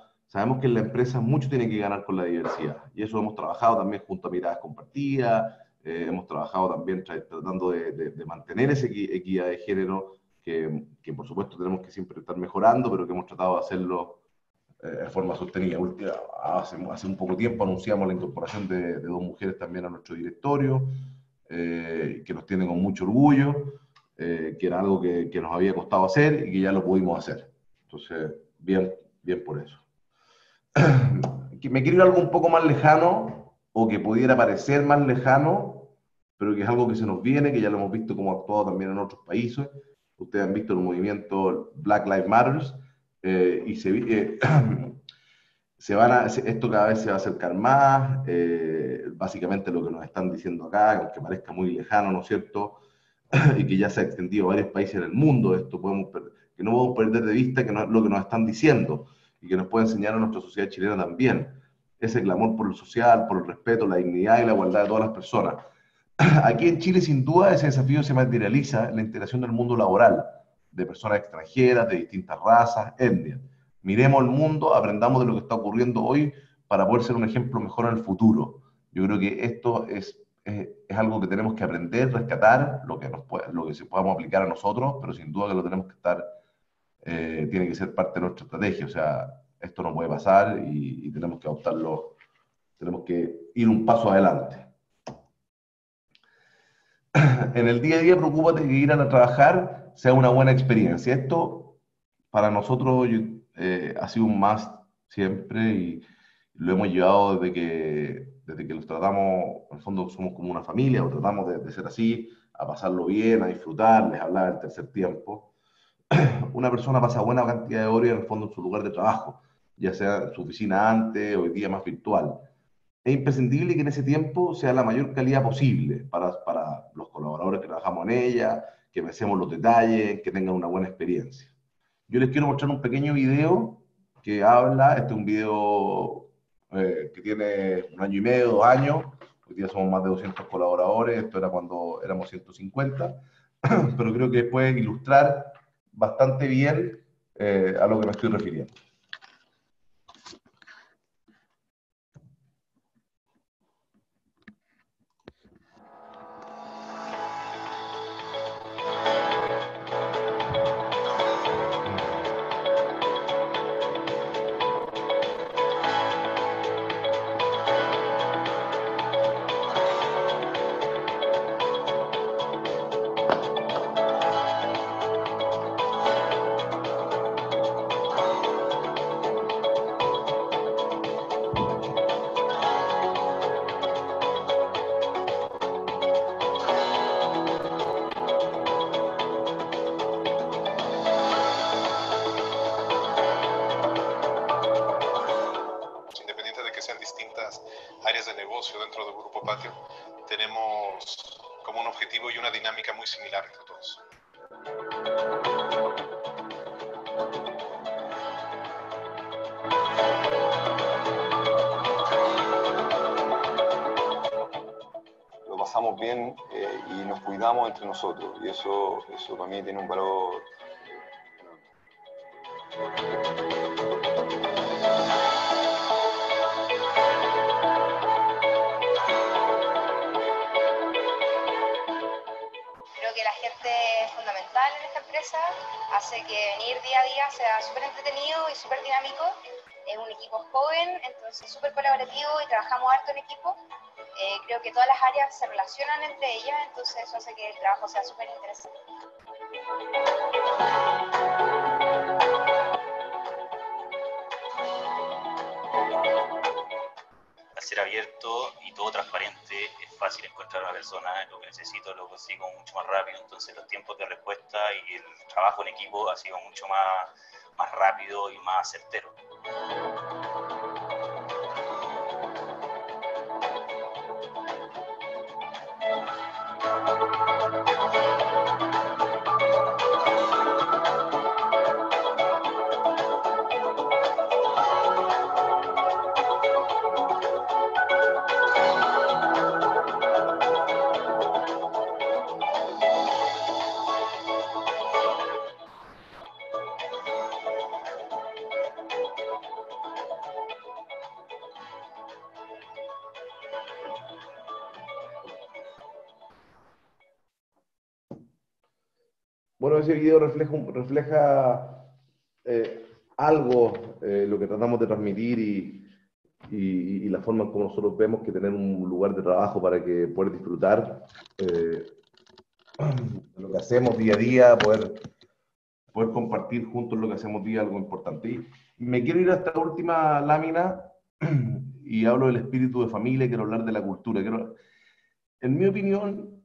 que en la empresa mucho tiene que ganar con la diversidad. Y eso hemos trabajado también junto a Miradas Compartidas, hemos trabajado también tratando de mantener esa equidad de género, que por supuesto tenemos que siempre estar mejorando, pero que hemos tratado de hacerlo de forma sostenida. Hace un poco tiempo anunciamos la incorporación de 2 mujeres también a nuestro directorio, que nos tiene con mucho orgullo, que era algo que nos había costado hacer y que ya lo pudimos hacer. Entonces, bien por eso. Me quiero ir a algo un poco más lejano, o que pudiera parecer más lejano, pero que es algo que se nos viene, que ya lo hemos visto como actuado también en otros países. Ustedes han visto el movimiento Black Lives Matter, y esto cada vez se va a acercar más, básicamente lo que nos están diciendo acá, aunque parezca muy lejano, ¿no es cierto?, y que ya se ha extendido a varios países en el mundo, esto que no podemos perder de vista que lo que nos están diciendo y que nos puede enseñar a nuestra sociedad chilena también. Ese clamor por lo social, por el respeto, la dignidad y la igualdad de todas las personas. Aquí en Chile, sin duda, ese desafío se materializa en la integración del mundo laboral, de personas extranjeras, de distintas razas, etnias. Miremos el mundo, aprendamos de lo que está ocurriendo hoy para poder ser un ejemplo mejor en el futuro. Yo creo que esto es algo que tenemos que aprender, rescatar, lo que se podamos aplicar a nosotros, pero sin duda que lo tenemos que estar, tiene que ser parte de nuestra estrategia. O sea, esto no puede pasar y tenemos que adoptarlo, tenemos que ir un paso adelante. En el día a día, preocúpate que ir a trabajar sea una buena experiencia. Esto, para nosotros, ha sido un must siempre y lo hemos llevado desde que los tratamos, en el fondo somos como una familia, o tratamos de ser así, a pasarlo bien, a disfrutar, les hablaba del tercer tiempo. Una persona pasa buena cantidad de horas en el fondo en su lugar de trabajo, ya sea en su oficina antes, hoy día más virtual. Es imprescindible que en ese tiempo sea la mayor calidad posible para los colaboradores que trabajamos en ella, que pensemos los detalles, que tengan una buena experiencia. Yo les quiero mostrar un pequeño video que habla, este es un video que tiene 1 año y medio, 2 años, hoy día somos más de 200 colaboradores, esto era cuando éramos 150, pero creo que puede ilustrar bastante bien a lo que me estoy refiriendo. Dentro del Grupo Patio, tenemos como un objetivo y una dinámica muy similar entre todos. Lo pasamos bien y nos cuidamos entre nosotros, y eso para mí tiene un valor. Hace que venir día a día sea súper entretenido y súper dinámico. Es un equipo joven, entonces súper colaborativo y trabajamos harto en equipo. Creo que todas las áreas se relacionan entre ellas, entonces eso hace que el trabajo sea súper interesante. Al ser abierto y todo transparente, es fácil encontrar a una persona, lo que necesito lo consigo mucho más rápido, entonces los tiempos de respuesta y el trabajo en equipo ha sido mucho más rápido y más certero. Bueno, ese video refleja algo, lo que tratamos de transmitir y la forma en como nosotros vemos que tener un lugar de trabajo para que poder disfrutar de lo que hacemos día a día, poder compartir juntos lo que hacemos día, algo importante. Y me quiero ir a esta última lámina y hablo del espíritu de familia, quiero hablar de la cultura. En mi opinión,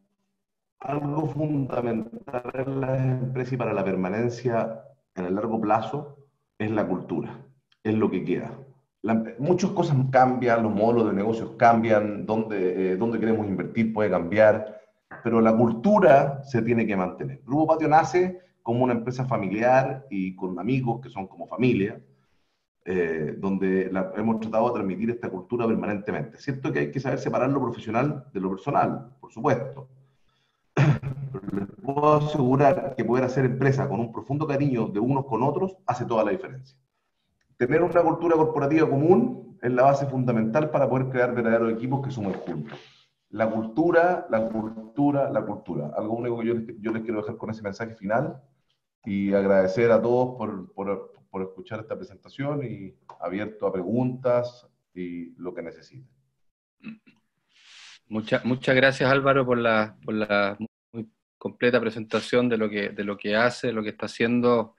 algo fundamental en las empresas y para la permanencia en el largo plazo es la cultura, es lo que queda. Muchas cosas cambian, los modelos de negocios cambian, dónde queremos invertir puede cambiar, pero la cultura se tiene que mantener. Grupo Patio nace como una empresa familiar y con amigos que son como familia, donde hemos tratado de transmitir esta cultura permanentemente. Es cierto que hay que saber separar lo profesional de lo personal, por supuesto. Pero les puedo asegurar que poder hacer empresa con un profundo cariño de unos con otros hace toda la diferencia. Tener una cultura corporativa común es la base fundamental para poder crear verdaderos equipos que sumen juntos. La cultura, la cultura, la cultura. Algo único que yo les quiero dejar con ese mensaje final y agradecer a todos por escuchar esta presentación y abierto a preguntas y lo que necesiten. Muchas gracias, Álvaro, por la muy completa presentación de lo que hace, lo que está haciendo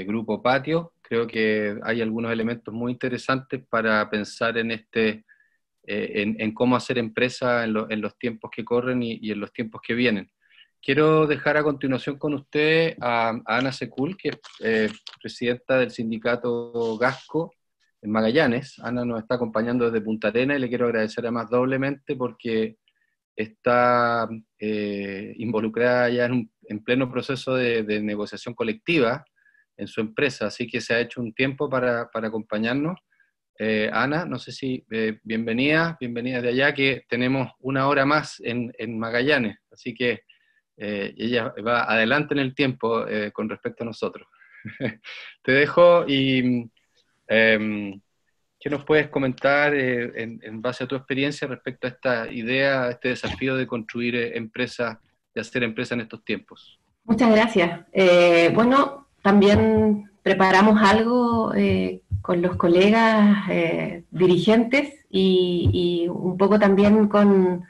Grupo Patio. Creo que hay algunos elementos muy interesantes para pensar en cómo hacer empresa en los tiempos que corren y en los tiempos que vienen. Quiero dejar a continuación con usted a Ana Secul, que es presidenta del sindicato Gasco en Magallanes. Ana nos está acompañando desde Punta Arenas y le quiero agradecer además doblemente porque está involucrada ya en pleno proceso de negociación colectiva en su empresa, así que se ha hecho un tiempo para acompañarnos. Ana, no sé si bienvenida de allá, que tenemos una hora más en Magallanes, así que ella va adelante en el tiempo con respecto a nosotros. Te dejo y ¿qué nos puedes comentar en base a tu experiencia respecto a esta idea, a este desafío de construir empresas, de hacer empresa en estos tiempos? Muchas gracias. Bueno, también preparamos algo con los colegas dirigentes y un poco también con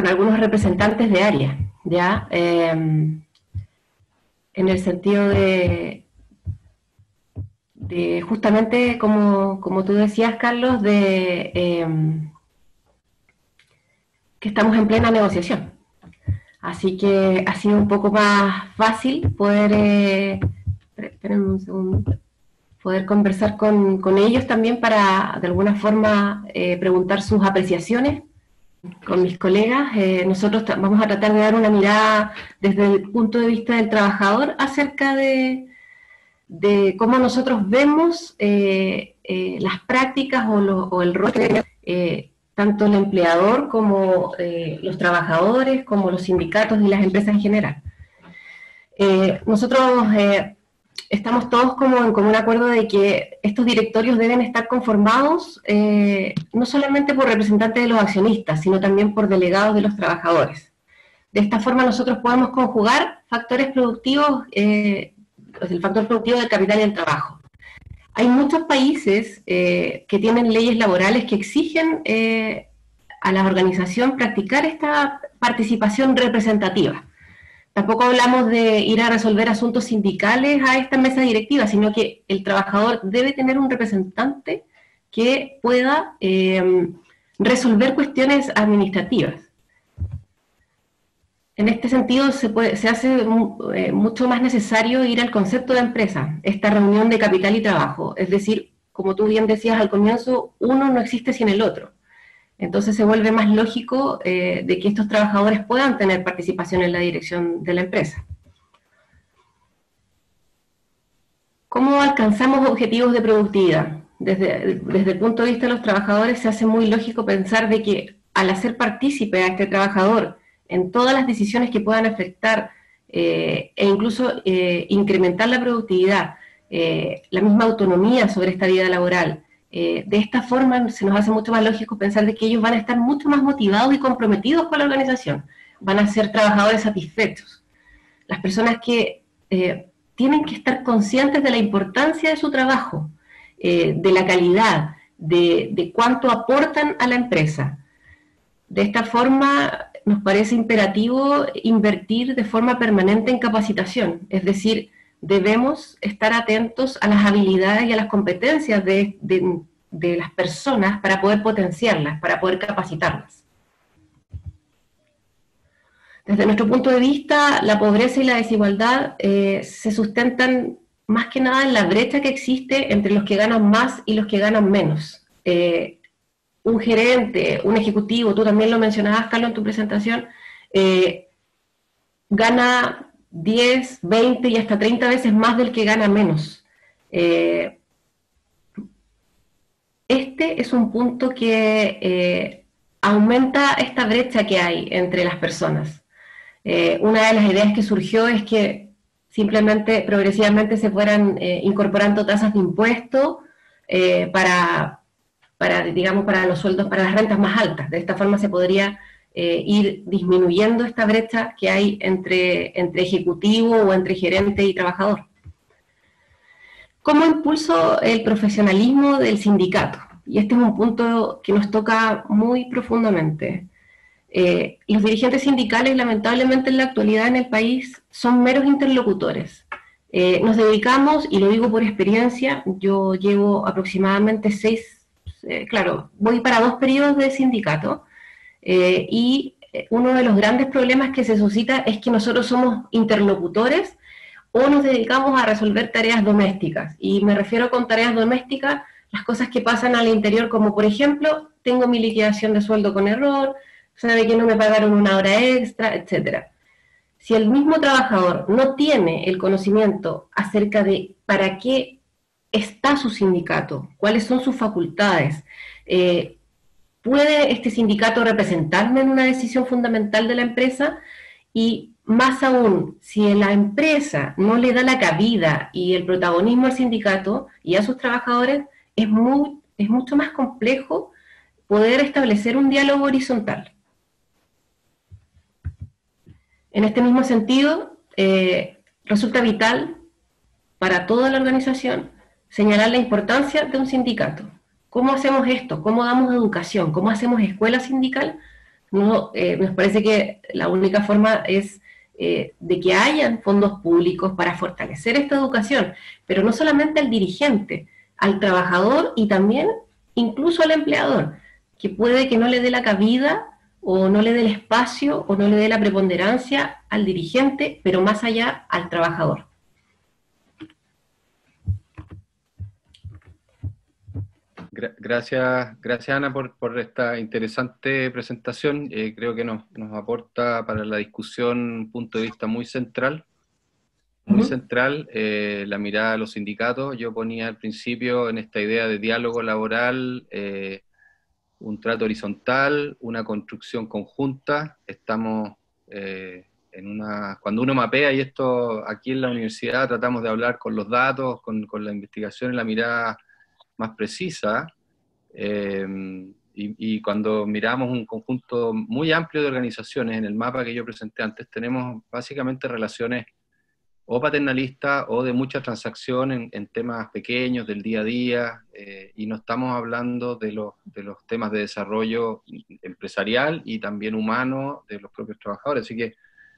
algunos representantes de área, ¿ya? En el sentido de justamente, como tú decías, Carlos, que estamos en plena negociación. Así que ha sido un poco más fácil poder conversar con ellos también para, de alguna forma, preguntar sus apreciaciones con mis colegas. Nosotros vamos a tratar de dar una mirada desde el punto de vista del trabajador acerca de cómo nosotros vemos las prácticas o el rol que tanto el empleador como los trabajadores, como los sindicatos y las empresas en general. Nosotros estamos todos como en común acuerdo de que estos directorios deben estar conformados no solamente por representantes de los accionistas, sino también por delegados de los trabajadores. De esta forma nosotros podemos conjugar factores productivos, el factor productivo del capital y el trabajo. Hay muchos países que tienen leyes laborales que exigen a la organización practicar esta participación representativa. Tampoco hablamos de ir a resolver asuntos sindicales a esta mesa directiva, sino que el trabajador debe tener un representante que pueda resolver cuestiones administrativas. En este sentido, se hace mucho más necesario ir al concepto de empresa, esta reunión de capital y trabajo. Es decir, como tú bien decías al comienzo, uno no existe sin el otro. Entonces se vuelve más lógico de que estos trabajadores puedan tener participación en la dirección de la empresa. ¿Cómo alcanzamos objetivos de productividad? Desde el punto de vista de los trabajadores se hace muy lógico pensar de que al hacer partícipe a este trabajador en todas las decisiones que puedan afectar e incluso incrementar la productividad, la misma autonomía sobre esta vida laboral, de esta forma se nos hace mucho más lógico pensar de que ellos van a estar mucho más motivados y comprometidos con la organización, van a ser trabajadores satisfechos. Las personas que tienen que estar conscientes de la importancia de su trabajo, de la calidad, de cuánto aportan a la empresa. De esta forma nos parece imperativo invertir de forma permanente en capacitación, es decir, debemos estar atentos a las habilidades y a las competencias de las personas para poder potenciarlas, para poder capacitarlas. Desde nuestro punto de vista, la pobreza y la desigualdad se sustentan más que nada en la brecha que existe entre los que ganan más y los que ganan menos. Un gerente, un ejecutivo, tú también lo mencionabas, Carlos, en tu presentación, gana 10, 20 y hasta 30 veces más del que gana menos. Este es un punto que aumenta esta brecha que hay entre las personas. Una de las ideas que surgió es que simplemente, progresivamente se fueran incorporando tasas de impuesto digamos, para los sueldos, para las rentas más altas. De esta forma se podría ir disminuyendo esta brecha que hay entre ejecutivo o entre gerente y trabajador. ¿Cómo impulso el profesionalismo del sindicato? Y este es un punto que nos toca muy profundamente. Los dirigentes sindicales, lamentablemente en la actualidad en el país, son meros interlocutores. Nos dedicamos, y lo digo por experiencia, yo llevo aproximadamente claro, voy para 2 periodos de sindicato, y uno de los grandes problemas que se suscita es que nosotros somos interlocutores o nos dedicamos a resolver tareas domésticas. Y me refiero con tareas domésticas, las cosas que pasan al interior, como por ejemplo, tengo mi liquidación de sueldo con error, sabe que no me pagaron una hora extra, etc. Si el mismo trabajador no tiene el conocimiento acerca de para qué está su sindicato, cuáles son sus facultades, ¿puede este sindicato representarme en una decisión fundamental de la empresa? Y más aún, si la empresa no le da la cabida y el protagonismo al sindicato y a sus trabajadores, es mucho más complejo poder establecer un diálogo horizontal. En este mismo sentido, resulta vital para toda la organización señalar la importancia de un sindicato. ¿Cómo hacemos esto? ¿Cómo damos educación? ¿Cómo hacemos escuela sindical? No, nos parece que la única forma es de que hayan fondos públicos para fortalecer esta educación, pero no solamente al dirigente, al trabajador y también incluso al empleador, que puede que no le dé la cabida o no le dé el espacio o no le dé la preponderancia al dirigente, pero más allá al trabajador. Gracias Ana por esta interesante presentación. Creo que nos aporta para la discusión un punto de vista muy central, la mirada de los sindicatos. Yo ponía al principio en esta idea de diálogo laboral, un trato horizontal, una construcción conjunta. Estamos cuando uno mapea, y esto aquí en la universidad tratamos de hablar con los datos, con la investigación y la mirada más precisa, y cuando miramos un conjunto muy amplio de organizaciones, en el mapa que yo presenté antes, tenemos básicamente relaciones o paternalistas o de mucha transacción en temas pequeños del día a día, y no estamos hablando de los temas de desarrollo empresarial y también humano de los propios trabajadores. Así que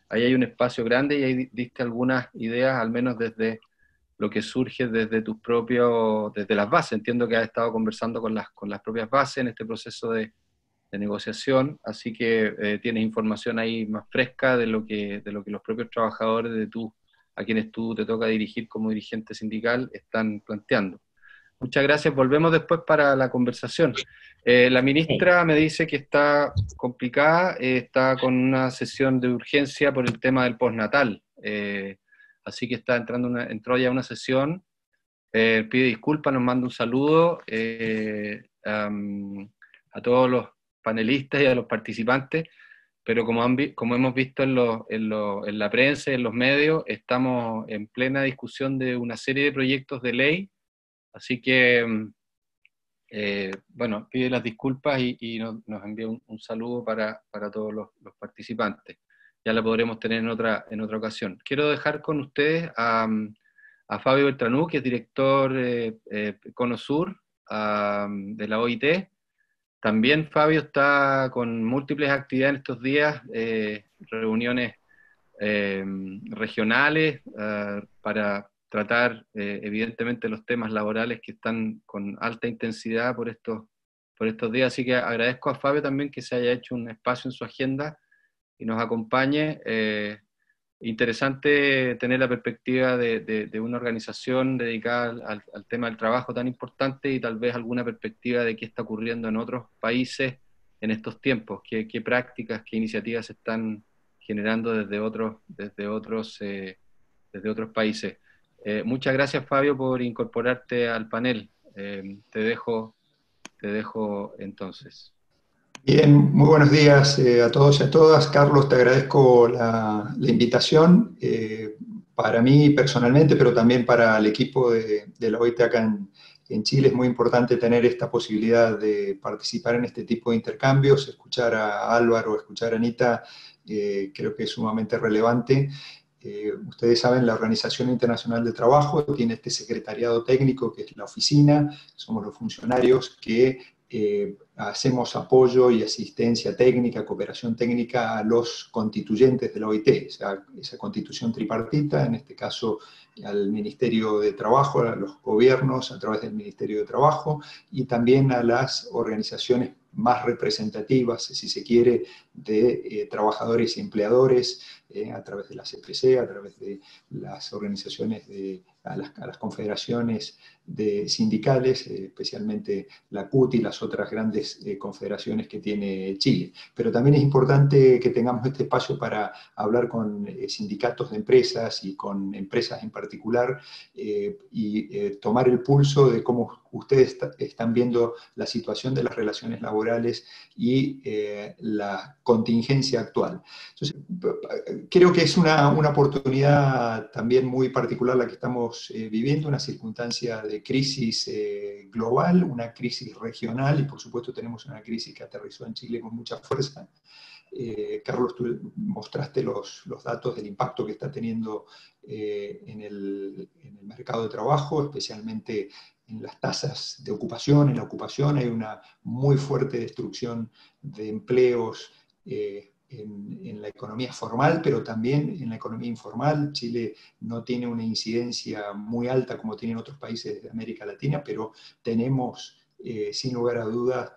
ahí hay un espacio grande, y ahí diste algunas ideas, al menos desde lo que surge desde desde las bases. Entiendo que has estado conversando con las propias bases en este proceso de negociación, así que tienes información ahí más fresca de lo que los propios trabajadores a quienes tú te toca dirigir como dirigente sindical están planteando. Muchas gracias, volvemos después para la conversación. La ministra me dice que está complicada, está con una sesión de urgencia por el tema del postnatal. Así que entró ya una sesión, pide disculpas, nos manda un saludo a todos los panelistas y a los participantes, pero como hemos visto en la prensa y en los medios, estamos en plena discusión de una serie de proyectos de ley, así que, bueno, pide las disculpas y nos envía un saludo para todos los participantes. Ya la podremos tener en otra ocasión. Quiero dejar con ustedes a Fabio Beltranú, que es director CONOSUR de la OIT. También Fabio está con múltiples actividades en estos días, reuniones regionales para tratar evidentemente los temas laborales que están con alta intensidad por estos días. Así que agradezco a Fabio también que se haya hecho un espacio en su agenda y nos acompañe. Interesante tener la perspectiva de una organización dedicada al tema del trabajo tan importante, y tal vez alguna perspectiva de qué está ocurriendo en otros países en estos tiempos, qué prácticas, qué iniciativas se están generando desde otros países. Muchas gracias, Fabio, por incorporarte al panel. Te dejo entonces. Bien, muy buenos días a todos y a todas. Carlos, te agradezco la invitación. Para mí personalmente, pero también para el equipo de la OIT acá en Chile, es muy importante tener esta posibilidad de participar en este tipo de intercambios. Escuchar a Álvaro, escuchar a Anita, creo que es sumamente relevante. Ustedes saben, la Organización Internacional del Trabajo tiene este secretariado técnico, que es la oficina, somos los funcionarios que hacemos apoyo y asistencia técnica, cooperación técnica a los constituyentes de la OIT, o sea, esa constitución tripartita, en este caso al Ministerio de Trabajo, a los gobiernos a través del Ministerio de Trabajo, y también a las organizaciones más representativas, si se quiere, de trabajadores y empleadores, a través de la CPC, a través de las organizaciones, a las confederaciones sindicales, especialmente la CUT y las otras grandes confederaciones que tiene Chile. Pero también es importante que tengamos este espacio para hablar con sindicatos de empresas y con empresas en particular y tomar el pulso de cómo ustedes están viendo la situación de las relaciones laborales y la contingencia actual. Entonces, creo que es una oportunidad también muy particular la que estamos viviendo, una circunstancia de crisis global, una crisis regional, y por supuesto tenemos una crisis que aterrizó en Chile con mucha fuerza. Carlos, tú mostraste los datos del impacto que está teniendo en el mercado de trabajo, especialmente en las tasas de ocupación. En la ocupación hay una muy fuerte destrucción de empleos en la economía formal, pero también en la economía informal. Chile no tiene una incidencia muy alta como tienen otros países de América Latina, pero tenemos, sin lugar a dudas,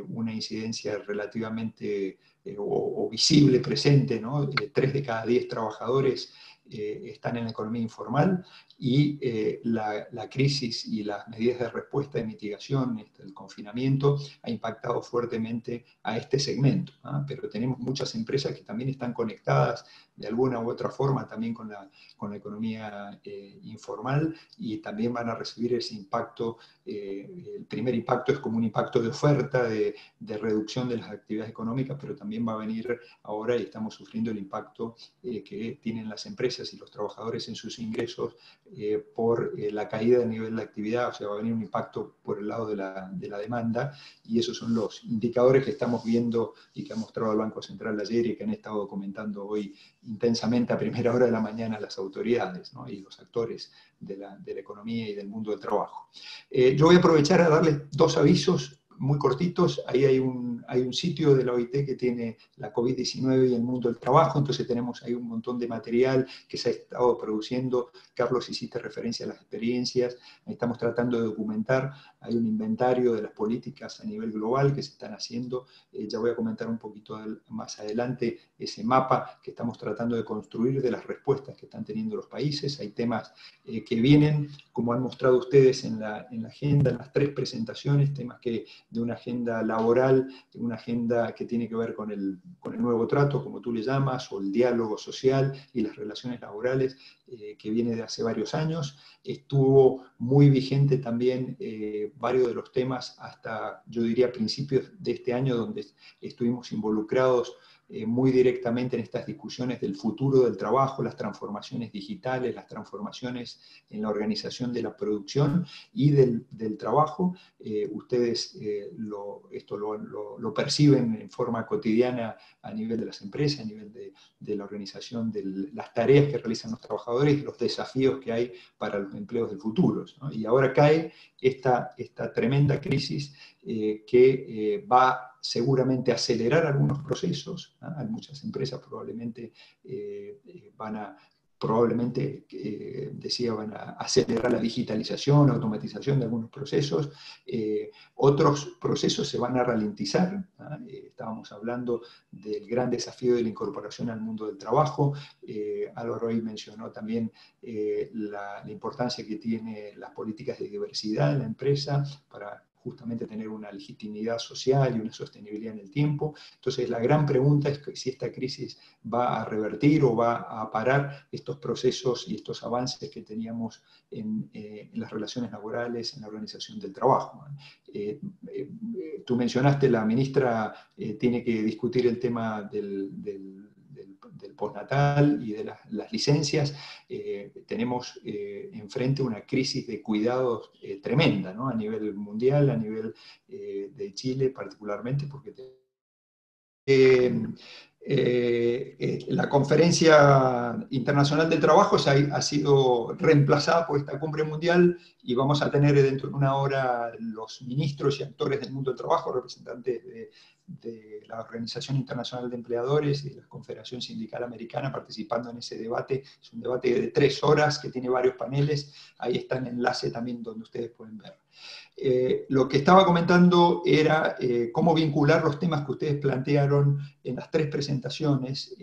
una incidencia relativamente o visible, presente, ¿no? 3 de cada 10 trabajadores están en la economía informal, y la crisis y las medidas de respuesta de mitigación, el confinamiento, ha impactado fuertemente a este segmento, ¿ah? Pero tenemos muchas empresas que también están conectadas de alguna u otra forma también con la economía informal, y también van a recibir ese impacto. El primer impacto es como un impacto de oferta, de reducción de las actividades económicas, pero también va a venir ahora, y estamos sufriendo el impacto que tienen las empresas y los trabajadores en sus ingresos por la caída del nivel de actividad. O sea, va a venir un impacto por el lado de la demanda, y esos son los indicadores que estamos viendo y que ha mostrado el Banco Central ayer y que han estado comentando hoy intensamente a primera hora de la mañana las autoridades, ¿no? Y los actores de la economía y del mundo del trabajo. Yo voy a aprovechar a darles 2 avisos muy cortitos. Ahí hay un sitio de la OIT que tiene la COVID-19 y el mundo del trabajo, entonces tenemos ahí un montón de material que se ha estado produciendo. Carlos, hiciste referencia a las experiencias, ahí estamos tratando de documentar. Hay un inventario de las políticas a nivel global que se están haciendo. Ya voy a comentar un poquito más adelante ese mapa que estamos tratando de construir de las respuestas que están teniendo los países. Hay temas que vienen, como han mostrado ustedes en la agenda, en las 3 presentaciones, temas de una agenda laboral, de una agenda que tiene que ver con el nuevo trato, como tú le llamas, o el diálogo social y las relaciones laborales, que viene de hace varios años. Estuvo muy vigente también varios de los temas hasta, yo diría, principios de este año, donde estuvimos involucrados muy directamente en estas discusiones del futuro del trabajo, las transformaciones digitales, las transformaciones en la organización de la producción y del trabajo. Ustedes esto lo perciben en forma cotidiana a nivel de las empresas, a nivel de la organización, de las tareas que realizan los trabajadores, los desafíos que hay para los empleos del futuro, ¿no? Y ahora cae esta tremenda crisis que va seguramente a acelerar algunos procesos, ¿no? Muchas empresas probablemente van a acelerar la digitalización, la automatización de algunos procesos. Otros procesos se van a ralentizar, ¿no? Estábamos hablando del gran desafío de la incorporación al mundo del trabajo. Álvaro ahí mencionó también la importancia que tiene las políticas de diversidad en la empresa para justamente tener una legitimidad social y una sostenibilidad en el tiempo. Entonces la gran pregunta es que si esta crisis va a revertir o va a parar estos procesos y estos avances que teníamos en las relaciones laborales, en la organización del trabajo. Tú mencionaste, la ministra tiene que discutir el tema del postnatal y de las licencias. Tenemos enfrente una crisis de cuidados tremenda, ¿no? A nivel mundial, a nivel de Chile particularmente, porque la Conferencia Internacional del Trabajo ha sido reemplazada por esta cumbre mundial y vamos a tener dentro de una hora los ministros y actores del mundo del trabajo, representantes de la Organización Internacional de Empleadores y de la Confederación Sindical Americana participando en ese debate. Es un debate de 3 horas que tiene varios paneles. Ahí está el enlace también donde ustedes pueden ver. Lo que estaba comentando era cómo vincular los temas que ustedes plantearon en las 3 presentaciones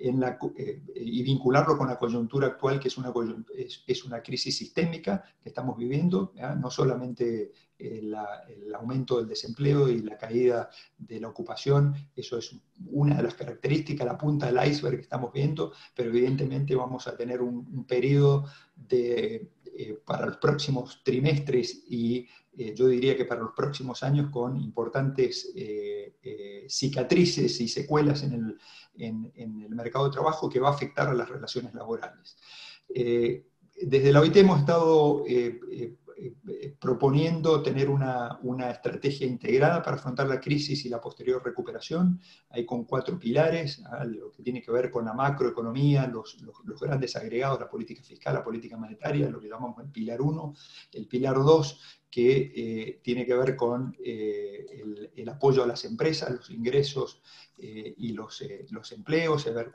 y vincularlo con la coyuntura actual, que es una crisis sistémica que estamos viviendo, ¿ya? No solamente el aumento del desempleo y la caída de la ocupación, eso es una de las características, la punta del iceberg que estamos viendo, pero evidentemente vamos a tener un periodo para los próximos trimestres y yo diría que para los próximos años con importantes cicatrices y secuelas en el mercado de trabajo que va a afectar a las relaciones laborales. Desde la OIT hemos estado proponiendo tener una estrategia integrada para afrontar la crisis y la posterior recuperación, ahí con 4 pilares, lo que tiene que ver con la macroeconomía, los grandes agregados, la política fiscal, la política monetaria, lo que llamamos el pilar 1, el pilar 2, que tiene que ver con el apoyo a las empresas, los ingresos y los empleos, ver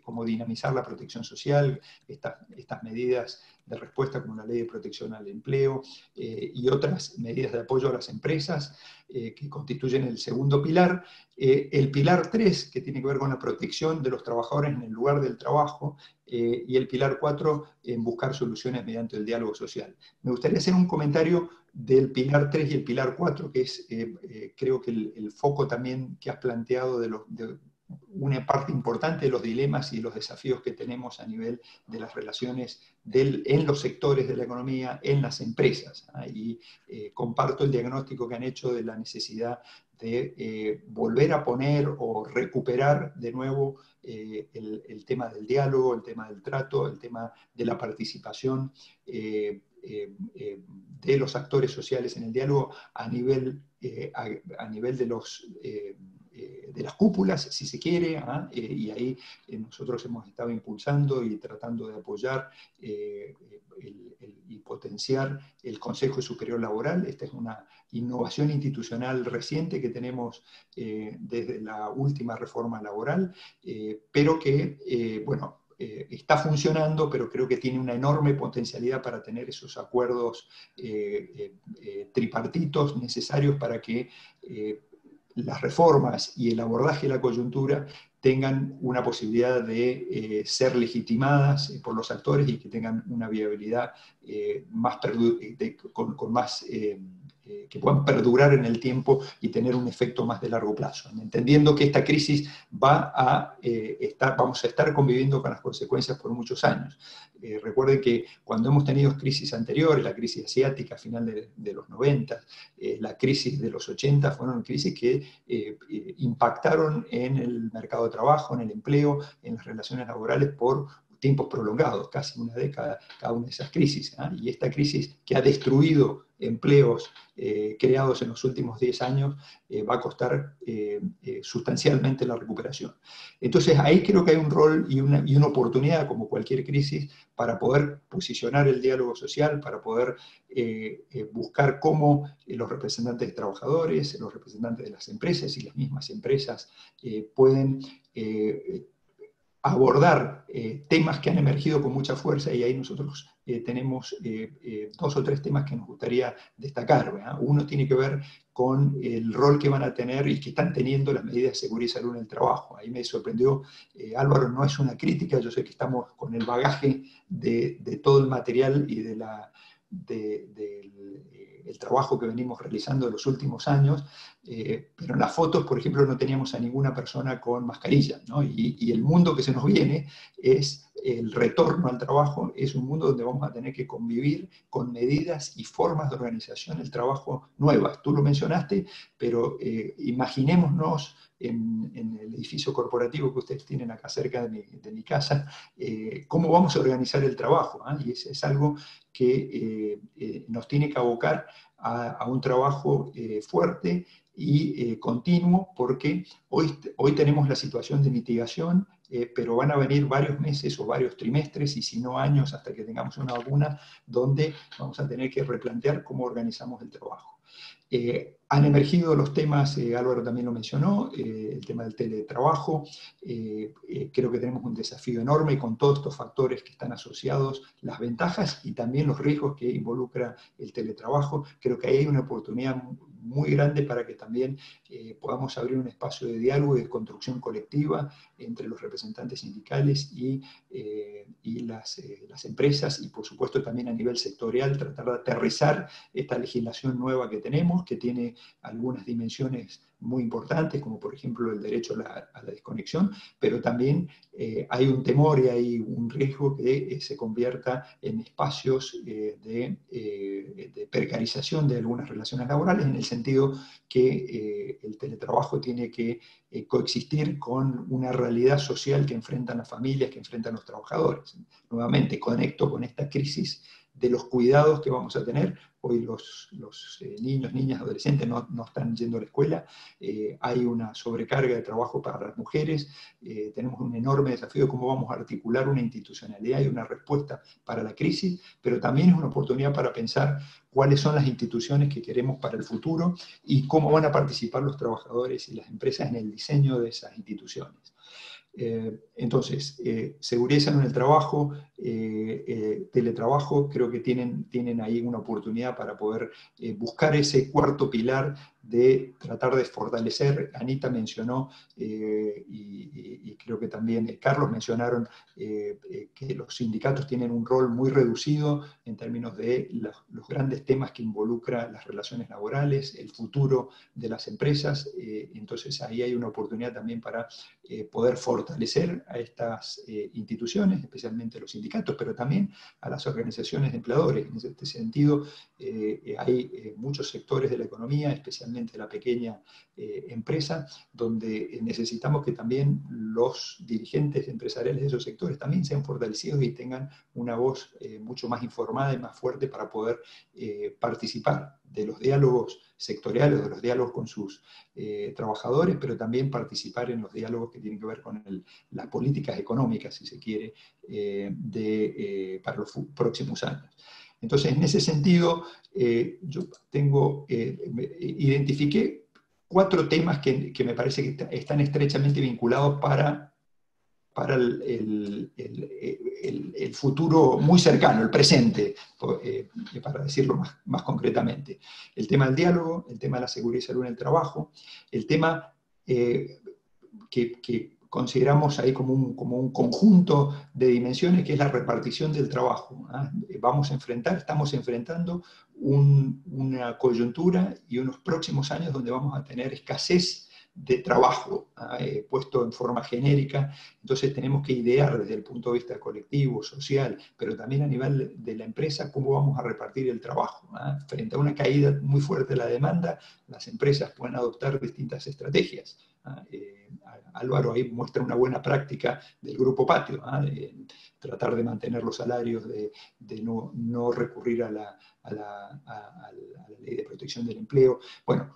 cómo dinamizar la protección social, estas medidas de respuesta como la ley de protección al empleo y otras medidas de apoyo a las empresas que constituyen el segundo pilar. El pilar 3, que tiene que ver con la protección de los trabajadores en el lugar del trabajo, y el pilar 4, en buscar soluciones mediante el diálogo social. Me gustaría hacer un comentario del pilar 3 y el pilar 4, que es creo que el foco también que has planteado de una parte importante de los dilemas y los desafíos que tenemos a nivel de las relaciones en los sectores de la economía, en las empresas. Y comparto el diagnóstico que han hecho de la necesidad de volver a poner o recuperar de nuevo el tema del diálogo, el tema del trato, el tema de la participación de los actores sociales en el diálogo a nivel de las cúpulas, si se quiere, y ahí nosotros hemos estado impulsando y tratando de apoyar y potenciar el Consejo Superior Laboral. Esta es una innovación institucional reciente que tenemos desde la última reforma laboral, pero que, bueno, está funcionando, pero creo que tiene una enorme potencialidad para tener esos acuerdos tripartitos necesarios para que las reformas y el abordaje de la coyuntura tengan una posibilidad de ser legitimadas por los actores y que tengan una viabilidad con más que puedan perdurar en el tiempo y tener un efecto más de largo plazo, entendiendo que esta crisis vamos a estar conviviendo con las consecuencias por muchos años. Recuerden que cuando hemos tenido crisis anteriores, la crisis asiática a final de los 90, la crisis de los 80, fueron crisis que impactaron en el mercado de trabajo, en el empleo, en las relaciones laborales por tiempos prolongados, casi una década cada una de esas crisis. Y esta crisis que ha destruido empleos creados en los últimos 10 años va a costar sustancialmente la recuperación. Entonces ahí creo que hay un rol y una oportunidad, como cualquier crisis, para poder posicionar el diálogo social, para poder buscar cómo los representantes de trabajadores, los representantes de las empresas y las mismas empresas pueden abordar temas que han emergido con mucha fuerza, y ahí nosotros tenemos 2 o 3 temas que nos gustaría destacar, ¿verdad? Uno tiene que ver con el rol que van a tener y que están teniendo las medidas de seguridad y salud en el trabajo. Ahí me sorprendió, Álvaro, no es una crítica, yo sé que estamos con el bagaje de todo el material y de el trabajo que venimos realizando en los últimos años, pero en las fotos, por ejemplo, no teníamos a ninguna persona con mascarilla, ¿no? Y el mundo que se nos viene es el retorno al trabajo, es un mundo donde vamos a tener que convivir con medidas y formas de organización del trabajo nuevas. Tú lo mencionaste, pero imaginémonos en el edificio corporativo que ustedes tienen acá cerca de mi casa, cómo vamos a organizar el trabajo, ¿eh? Y es algo que nos tiene que abocar a un trabajo fuerte y continuo, porque hoy tenemos la situación de mitigación, pero van a venir varios meses o varios trimestres, y si no años, hasta que tengamos una vacuna, donde vamos a tener que replantear cómo organizamos el trabajo. Han emergido los temas, Álvaro también lo mencionó, el tema del teletrabajo. Creo que tenemos un desafío enorme con todos estos factores que están asociados, las ventajas y también los riesgos que involucra el teletrabajo. Creo que ahí hay una oportunidad muy grande para que también podamos abrir un espacio de diálogo y de construcción colectiva entre los representantes sindicales y las empresas, y por supuesto también a nivel sectorial tratar de aterrizar esta legislación nueva que tenemos, que tiene algunas dimensiones muy importantes, como por ejemplo el derecho a la desconexión, pero también hay un temor y hay un riesgo que se convierta en espacios de precarización de algunas relaciones laborales, en el sentido que el teletrabajo tiene que coexistir con una realidad social que enfrentan las familias, que enfrentan los trabajadores. Nuevamente conecto con esta crisis de los cuidados que vamos a tener. Hoy los niños, niñas, adolescentes no están yendo a la escuela, hay una sobrecarga de trabajo para las mujeres, tenemos un enorme desafío de cómo vamos a articular una institucionalidad y una respuesta para la crisis, pero también es una oportunidad para pensar cuáles son las instituciones que queremos para el futuro y cómo van a participar los trabajadores y las empresas en el diseño de esas instituciones. Entonces, seguridad en el trabajo, teletrabajo, creo que tienen ahí una oportunidad para poder buscar ese cuarto pilar de tratar de fortalecer. Anita mencionó, y creo que también Carlos mencionaron, que los sindicatos tienen un rol muy reducido en términos de los grandes temas que involucran las relaciones laborales, el futuro de las empresas. Entonces ahí hay una oportunidad también para poder fortalecer a estas instituciones, especialmente los sindicatos, pero también a las organizaciones de empleadores. En este sentido, hay muchos sectores de la economía, especialmente la pequeña empresa, donde necesitamos que también los dirigentes empresariales de esos sectores también sean fortalecidos y tengan una voz mucho más informada y más fuerte para poder participar de los diálogos sectoriales, de los diálogos con sus trabajadores, pero también participar en los diálogos que tienen que ver con las políticas económicas, si se quiere, para los próximos años. Entonces, en ese sentido, yo identifiqué 4 temas que me parece que están estrechamente vinculados para el futuro muy cercano, el presente, para decirlo más concretamente. El tema del diálogo, el tema de la seguridad y salud en el trabajo, el tema que consideramos ahí como un conjunto de dimensiones, que es la repartición del trabajo. Estamos enfrentando una coyuntura y unos próximos años donde vamos a tener escasez de trabajo, puesto en forma genérica. Entonces tenemos que idear desde el punto de vista colectivo, social, pero también a nivel de la empresa, cómo vamos a repartir el trabajo. Frente a una caída muy fuerte de la demanda, las empresas pueden adoptar distintas estrategias. Álvaro ahí muestra una buena práctica del Grupo Patio, tratar de mantener los salarios, de no recurrir a la ley de protección del empleo. Bueno,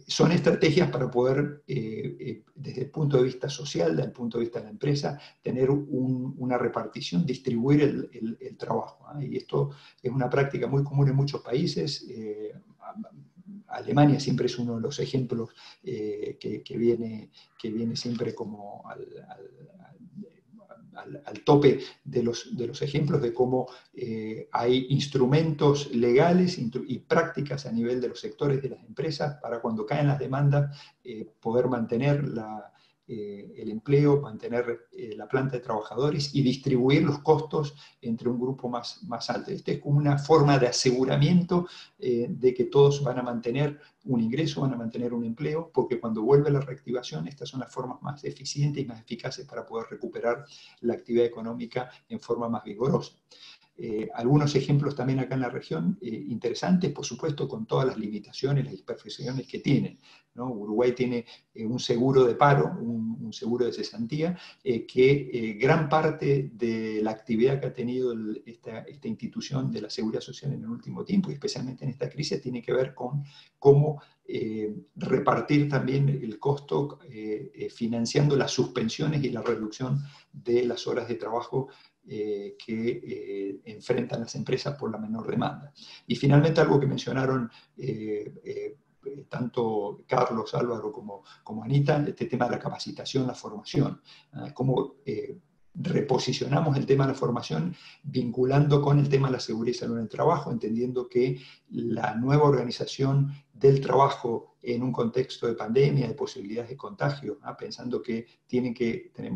son estrategias para poder, desde el punto de vista social, desde el punto de vista de la empresa, tener una repartición, distribuir el trabajo. Y esto es una práctica muy común en muchos países. Alemania siempre es uno de los ejemplos que viene siempre como al tope de los ejemplos de cómo hay instrumentos legales y prácticas a nivel de los sectores de las empresas para cuando caen las demandas poder mantener el empleo, mantener la planta de trabajadores y distribuir los costos entre un grupo más alto. Esta es como una forma de aseguramiento de que todos van a mantener un ingreso, van a mantener un empleo, porque cuando vuelve la reactivación, estas son las formas más eficientes y más eficaces para poder recuperar la actividad económica en forma más vigorosa. Algunos ejemplos también acá en la región, interesantes, por supuesto, con todas las limitaciones, las imperfecciones que tienen, ¿no? Uruguay tiene un seguro de paro, un seguro de cesantía, que gran parte de la actividad que ha tenido esta institución de la seguridad social en el último tiempo, y especialmente en esta crisis, tiene que ver con cómo repartir también el costo financiando las suspensiones y la reducción de las horas de trabajo que enfrentan las empresas por la menor demanda. Y finalmente algo que mencionaron tanto Carlos, Álvaro como Anita, este tema de la capacitación, la formación, cómo reposicionamos el tema de la formación vinculando con el tema de la seguridad y salud en el trabajo, entendiendo que la nueva organización del trabajo en un contexto de pandemia, de posibilidades de contagio, pensando que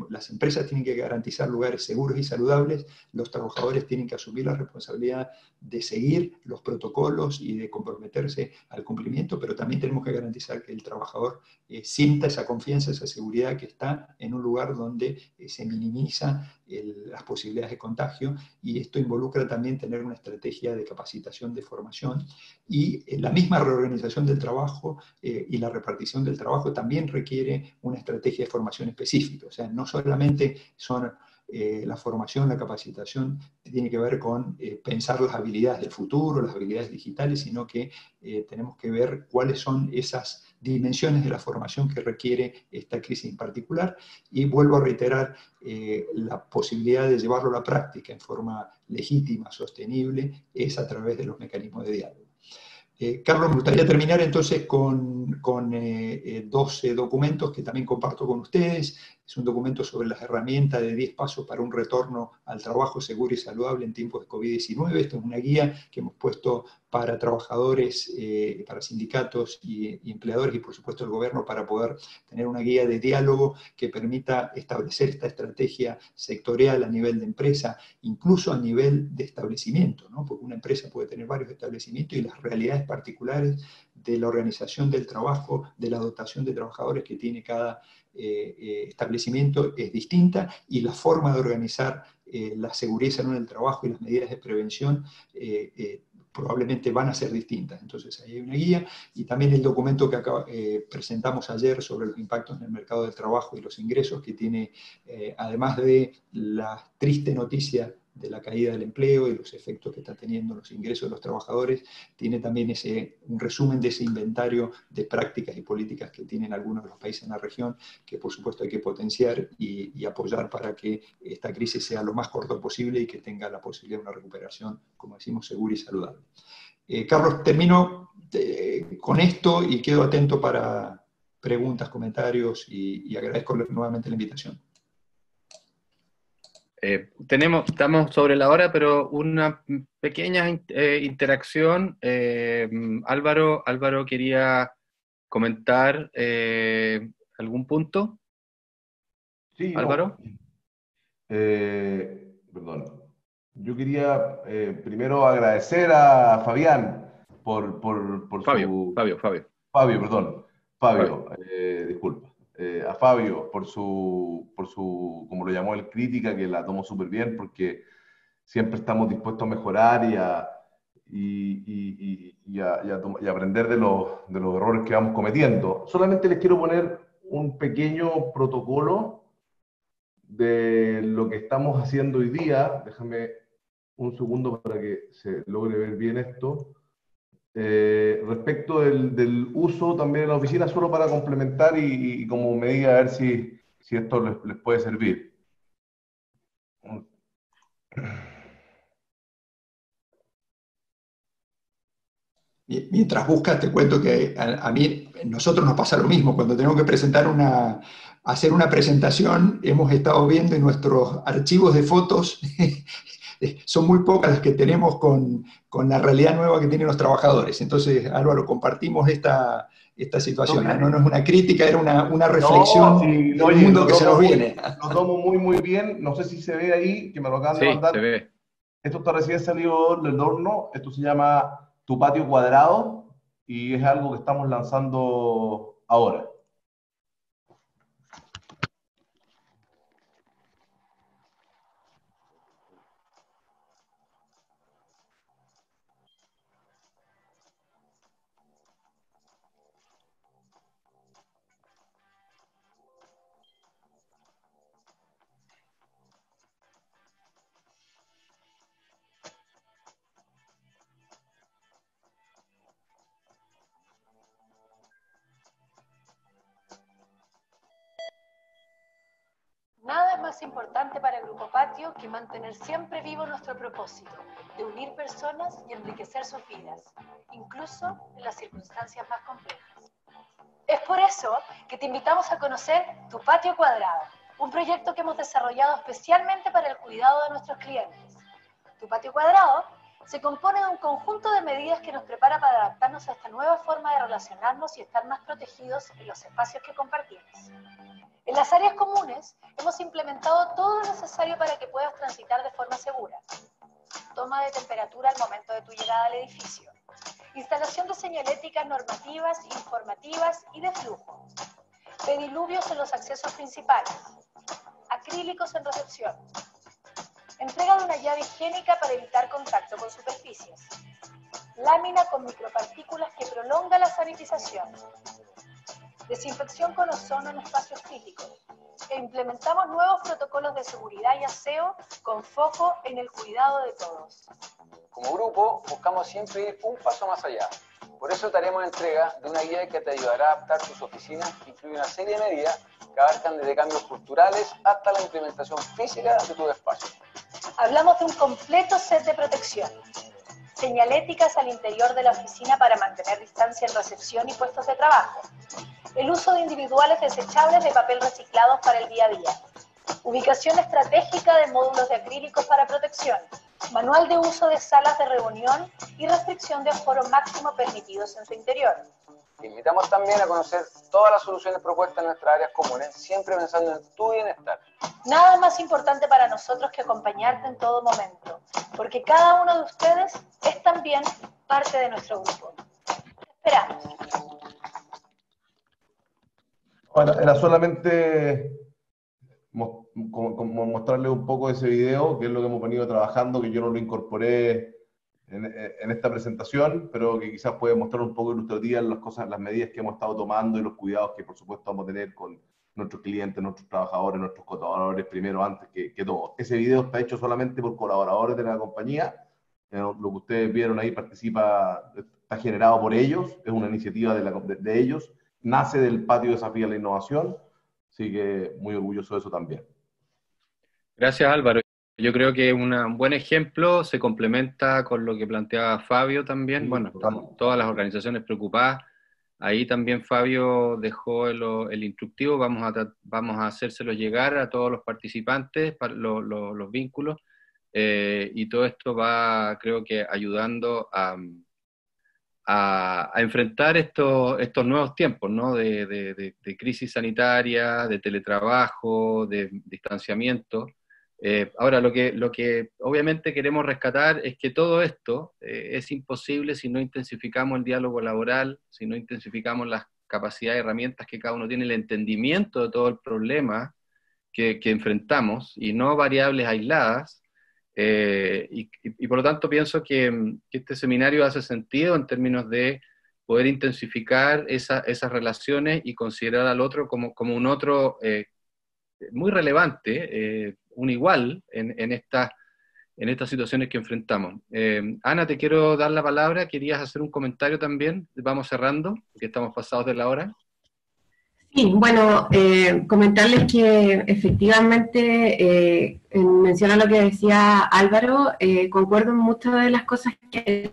las empresas tienen que garantizar lugares seguros y saludables, los trabajadores tienen que asumir la responsabilidad de seguir los protocolos y de comprometerse al cumplimiento, pero también tenemos que garantizar que el trabajador sienta esa confianza, esa seguridad que está en un lugar donde se minimiza las posibilidades de contagio, y esto involucra también tener una estrategia de capacitación, de formación, y la misma reorganización del trabajo y la repartición del trabajo también requiere una estrategia de formación específica. O sea, no solamente son la formación, la capacitación tiene que ver con pensar las habilidades del futuro, las habilidades digitales, sino que tenemos que ver cuáles son esas dimensiones de la formación que requiere esta crisis en particular, y vuelvo a reiterar la posibilidad de llevarlo a la práctica en forma legítima, sostenible, es a través de los mecanismos de diálogo. Carlos, me gustaría terminar entonces con 12 documentos que también comparto con ustedes. Es un documento sobre las herramientas de 10 pasos para un retorno al trabajo seguro y saludable en tiempos de COVID-19. Esto es una guía que hemos puesto para trabajadores, para sindicatos y empleadores, y por supuesto el gobierno, para poder tener una guía de diálogo que permita establecer esta estrategia sectorial a nivel de empresa, incluso a nivel de establecimiento, ¿no? Porque una empresa puede tener varios establecimientos y las realidades particulares de la organización del trabajo, de la dotación de trabajadores que tiene cada establecimiento es distinta, y la forma de organizar la seguridad y salud en el trabajo y las medidas de prevención probablemente van a ser distintas. Entonces ahí hay una guía, y también el documento que presentamos ayer sobre los impactos en el mercado del trabajo y los ingresos, que tiene, además de la triste noticia de la caída del empleo y los efectos que está teniendo los ingresos de los trabajadores, tiene también un resumen de ese inventario de prácticas y políticas que tienen algunos de los países en la región, que por supuesto hay que potenciar y apoyar para que esta crisis sea lo más corta posible y que tenga la posibilidad de una recuperación, como decimos, segura y saludable. Carlos, termino con esto y quedo atento para preguntas, comentarios, y agradezco nuevamente la invitación. Estamos sobre la hora, pero una pequeña interacción. Álvaro quería comentar algún punto. Sí, Álvaro. Perdón. Yo quería primero agradecer a Fabián por Fabio, disculpa. A Fabio por su, como lo llamó él, crítica, que la tomó súper bien, porque siempre estamos dispuestos a mejorar y a aprender de los errores que vamos cometiendo. Solamente les quiero poner un pequeño protocolo de lo que estamos haciendo hoy día. Déjame un segundo para que se logre ver bien esto. Respecto del uso también de la oficina, solo para complementar y como medida, a ver si esto les puede servir. Mientras buscas, te cuento que nosotros nos pasa lo mismo. Cuando tenemos que hacer una presentación, hemos estado viendo en nuestros archivos de fotos son muy pocas las que tenemos con la realidad nueva que tienen los trabajadores. Entonces, Álvaro, compartimos esta situación. No es una crítica, era una reflexión del mundo que se nos viene. Lo tomo muy, muy bien. No sé si se ve ahí, que me lo acaban de mandar. Sí, se ve. Esto está recién salido del horno. Esto se llama Tu Patio Cuadrado y es algo que estamos lanzando ahora. Nada es más importante para el Grupo Patio que mantener siempre vivo nuestro propósito, de unir personas y enriquecer sus vidas, incluso en las circunstancias más complejas. Es por eso que te invitamos a conocer Tu Patio Cuadrado, un proyecto que hemos desarrollado especialmente para el cuidado de nuestros clientes. Tu Patio Cuadrado se compone de un conjunto de medidas que nos prepara para adaptarnos a esta nueva forma de relacionarnos y estar más protegidos en los espacios que compartimos. En las áreas comunes hemos implementado todo lo necesario para que puedas transitar de forma segura. Toma de temperatura al momento de tu llegada al edificio. Instalación de señaléticas normativas, informativas y de flujo. Pediluvios en los accesos principales. Acrílicos en recepción. Entrega de una llave higiénica para evitar contacto con superficies. Lámina con micropartículas que prolonga la sanitización. Desinfección con ozono en espacios críticos. E implementamos nuevos protocolos de seguridad y aseo con foco en el cuidado de todos. Como grupo, buscamos siempre ir un paso más allá. Por eso te haremos entrega de una guía que te ayudará a adaptar tus oficinas, que incluye una serie de medidas que abarcan desde cambios culturales hasta la implementación física de tu espacio. Hablamos de un completo set de protección. Señaléticas al interior de la oficina para mantener distancia en recepción y puestos de trabajo. El uso de individuales desechables de papel reciclados para el día a día. Ubicación estratégica de módulos de acrílicos para protección. Manual de uso de salas de reunión y restricción de aforo máximo permitidos en su interior. Te invitamos también a conocer todas las soluciones propuestas en nuestras áreas comunes, siempre pensando en tu bienestar. Nada más importante para nosotros que acompañarte en todo momento, porque cada uno de ustedes es también parte de nuestro grupo. Te esperamos. Bueno, era solamente mostrarles un poco de ese video, que es lo que hemos venido trabajando, que yo no lo incorporé en esta presentación, pero que quizás puede mostrar un poco ilustrativas las medidas que hemos estado tomando y los cuidados que por supuesto vamos a tener con nuestros clientes, nuestros trabajadores, nuestros colaboradores primero antes que todo. Ese video está hecho solamente por colaboradores de la compañía. Lo que ustedes vieron ahí está generado por ellos, es una iniciativa de ellos. Nace del Patio Desafía la Innovación, así que muy orgulloso de eso también. Gracias, Álvaro. Yo creo que un buen ejemplo se complementa con lo que planteaba Fabio también. Bueno, estamos todas las organizaciones preocupadas. Ahí también Fabio dejó el instructivo, vamos a hacérselo llegar a todos los participantes, los vínculos, y todo esto va, creo que, ayudando a enfrentar estos nuevos tiempos, ¿no? de crisis sanitaria, de teletrabajo, de distanciamiento. Ahora, lo que obviamente queremos rescatar es que todo esto es imposible si no intensificamos el diálogo laboral, si no intensificamos las capacidades y herramientas que cada uno tiene, el entendimiento de todo el problema que enfrentamos, y no variables aisladas. Y por lo tanto pienso que este seminario hace sentido en términos de poder intensificar esas relaciones y considerar al otro como un otro muy relevante, un igual en estas situaciones que enfrentamos. Ana, te quiero dar la palabra. ¿Querías hacer un comentario también? Vamos cerrando, porque estamos pasados de la hora. Sí, bueno, comentarles que efectivamente, en mención a lo que decía Álvaro, concuerdo en muchas de las cosas que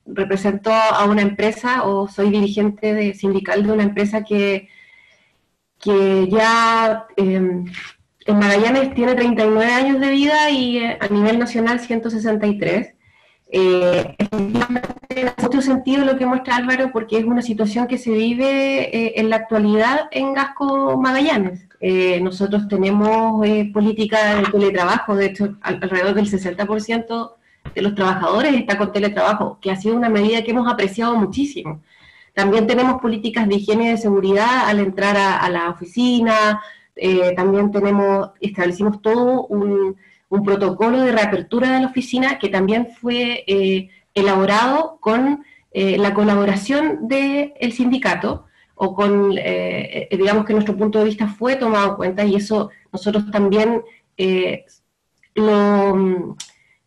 represento a una empresa, o soy dirigente sindical de una empresa que ya en Magallanes tiene 39 años de vida y a nivel nacional 163. En mucho sentido lo que muestra Álvaro, porque es una situación que se vive en la actualidad en Gasco Magallanes. Nosotros tenemos política de teletrabajo, de hecho alrededor del 60% de los trabajadores está con teletrabajo, que ha sido una medida que hemos apreciado muchísimo. También tenemos políticas de higiene y de seguridad al entrar a la oficina, también establecimos todo un protocolo de reapertura de la oficina que también fue elaborado con la colaboración del sindicato, o con, digamos que nuestro punto de vista fue tomado en cuenta, y eso nosotros también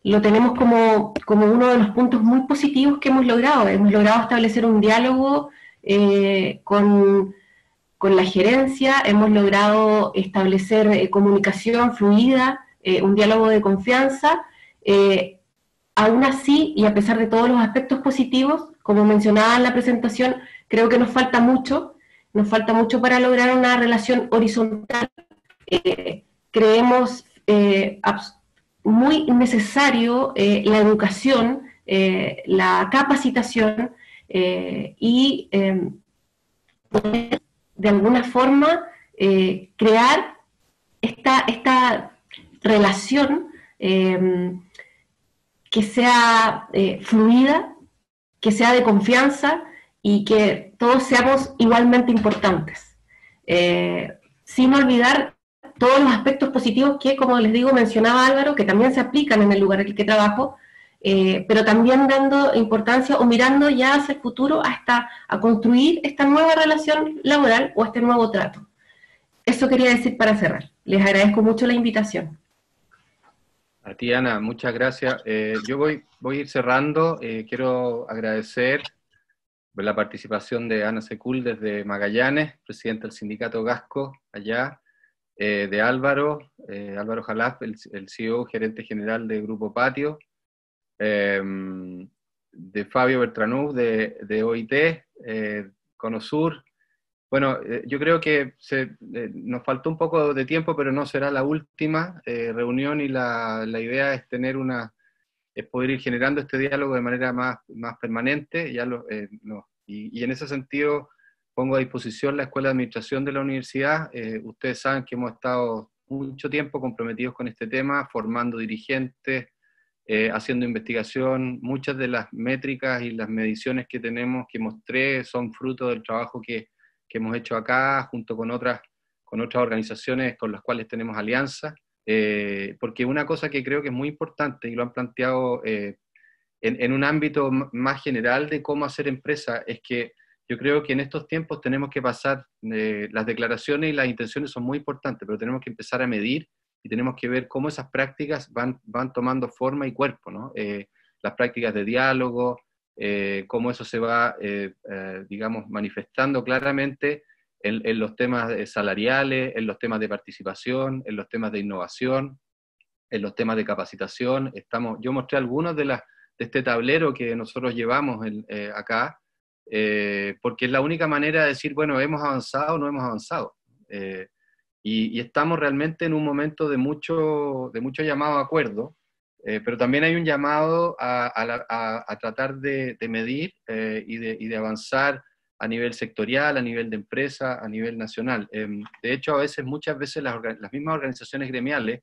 lo tenemos como uno de los puntos muy positivos que hemos logrado. Hemos logrado establecer un diálogo con la gerencia, hemos logrado establecer comunicación fluida, un diálogo de confianza. Aún así, y a pesar de todos los aspectos positivos, como mencionaba en la presentación, creo que nos falta mucho para lograr una relación horizontal. Creemos muy necesario la educación, la capacitación y de alguna forma crear esta relación que sea fluida, que sea de confianza y que todos seamos igualmente importantes, sin olvidar todos los aspectos positivos que, como les digo, mencionaba Álvaro, que también se aplican en el lugar en el que trabajo, pero también dando importancia o mirando ya hacia el futuro a construir esta nueva relación laboral o este nuevo trato. Eso quería decir para cerrar. Les agradezco mucho la invitación. A ti, Ana, muchas gracias. Yo voy a ir cerrando. Quiero agradecer la participación de Ana Secul desde Magallanes, presidenta del sindicato Gasco allá, de Álvaro Jalaf, el CEO, gerente general de Grupo Patio, de Fabio Bertranú, de OIT, Conosur. Bueno, yo creo que nos faltó un poco de tiempo, pero no será la última reunión, y la idea es poder ir generando este diálogo de manera más permanente. Y en ese sentido pongo a disposición la Escuela de Administración de la Universidad. Ustedes saben que hemos estado mucho tiempo comprometidos con este tema, formando dirigentes, haciendo investigación. Muchas de las métricas y las mediciones que mostré, son fruto del trabajo que hemos hecho acá, junto con otras organizaciones con las cuales tenemos alianzas, porque una cosa que creo que es muy importante, y lo han planteado en un ámbito más general de cómo hacer empresa, es que yo creo que en estos tiempos tenemos que pasar, las declaraciones y las intenciones son muy importantes, pero tenemos que empezar a medir y tenemos que ver cómo esas prácticas van tomando forma y cuerpo, ¿no? Las prácticas de diálogo, cómo eso se va, digamos, manifestando claramente en los temas salariales, en los temas de participación, en los temas de innovación, en los temas de capacitación. Yo mostré algunos de este tablero que nosotros llevamos acá, porque es la única manera de decir, bueno, ¿hemos avanzado o no hemos avanzado? Y estamos realmente en un momento de mucho llamado a acuerdo, pero también hay un llamado a tratar de medir y de avanzar a nivel sectorial, a nivel de empresa, a nivel nacional. De hecho, muchas veces las mismas organizaciones gremiales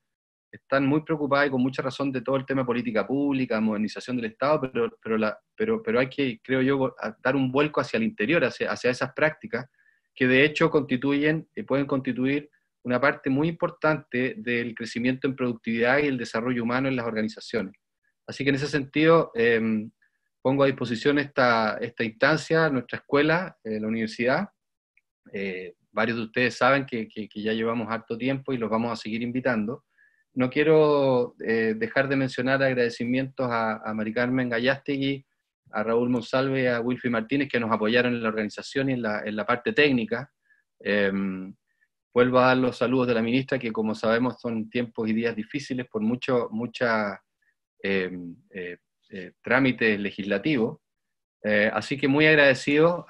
están muy preocupadas, y con mucha razón, de todo el tema de política pública, modernización del Estado, pero hay que, creo yo, dar un vuelco hacia el interior, hacia esas prácticas, que de hecho pueden constituir una parte muy importante del crecimiento en productividad y el desarrollo humano en las organizaciones. Así que en ese sentido, pongo a disposición esta instancia, nuestra escuela, la universidad. Varios de ustedes saben que ya llevamos harto tiempo y los vamos a seguir invitando. No quiero dejar de mencionar agradecimientos a Mari Carmen Gallastegui, a Raúl Monsalve y a Wilfried Martínez, que nos apoyaron en la organización y en la parte técnica. Vuelvo a dar los saludos de la ministra, que como sabemos son tiempos y días difíciles por muchos trámites legislativos. Así que muy agradecido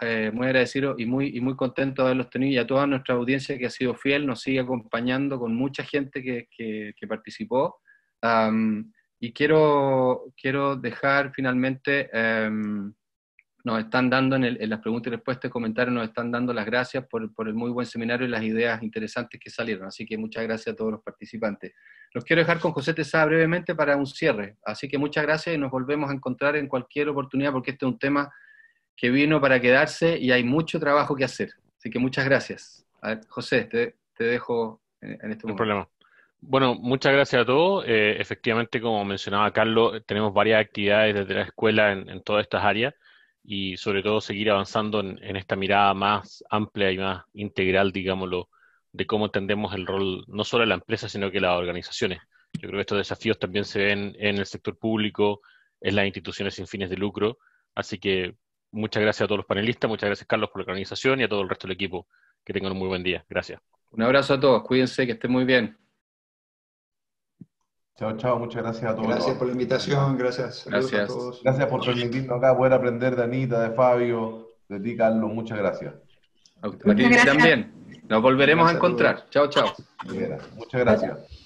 y muy contento de haberlos tenido, y a toda nuestra audiencia que ha sido fiel, nos sigue acompañando con mucha gente que participó. Y quiero dejar finalmente, nos están dando en las preguntas y respuestas, comentarios, nos están dando las gracias por el muy buen seminario y las ideas interesantes que salieron, así que muchas gracias a todos los participantes. Los quiero dejar con José Tesada brevemente para un cierre, así que muchas gracias y nos volvemos a encontrar en cualquier oportunidad, porque este es un tema que vino para quedarse y hay mucho trabajo que hacer, así que muchas gracias. A ver, José, te dejo en este momento. No hay problema. Bueno, muchas gracias a todos. Efectivamente, como mencionaba Carlos, tenemos varias actividades desde la escuela en todas estas áreas, y sobre todo seguir avanzando en esta mirada más amplia y más integral, digámoslo, de cómo entendemos el rol no solo de la empresa, sino que las organizaciones. Yo creo que estos desafíos también se ven en el sector público, en las instituciones sin fines de lucro. Así que muchas gracias a todos los panelistas, muchas gracias, Carlos, por la organización, y a todo el resto del equipo. Que tengan un muy buen día. Gracias. Un abrazo a todos, cuídense, que estén muy bien. Chao, chao, muchas gracias a todos. Gracias por la invitación, gracias. Saludos a todos. Gracias por permitirnos acá poder aprender de Anita, de Fabio, de ti, Carlos, muchas gracias. A ti también. Nos volveremos a encontrar. Chao, chao. Muchas gracias.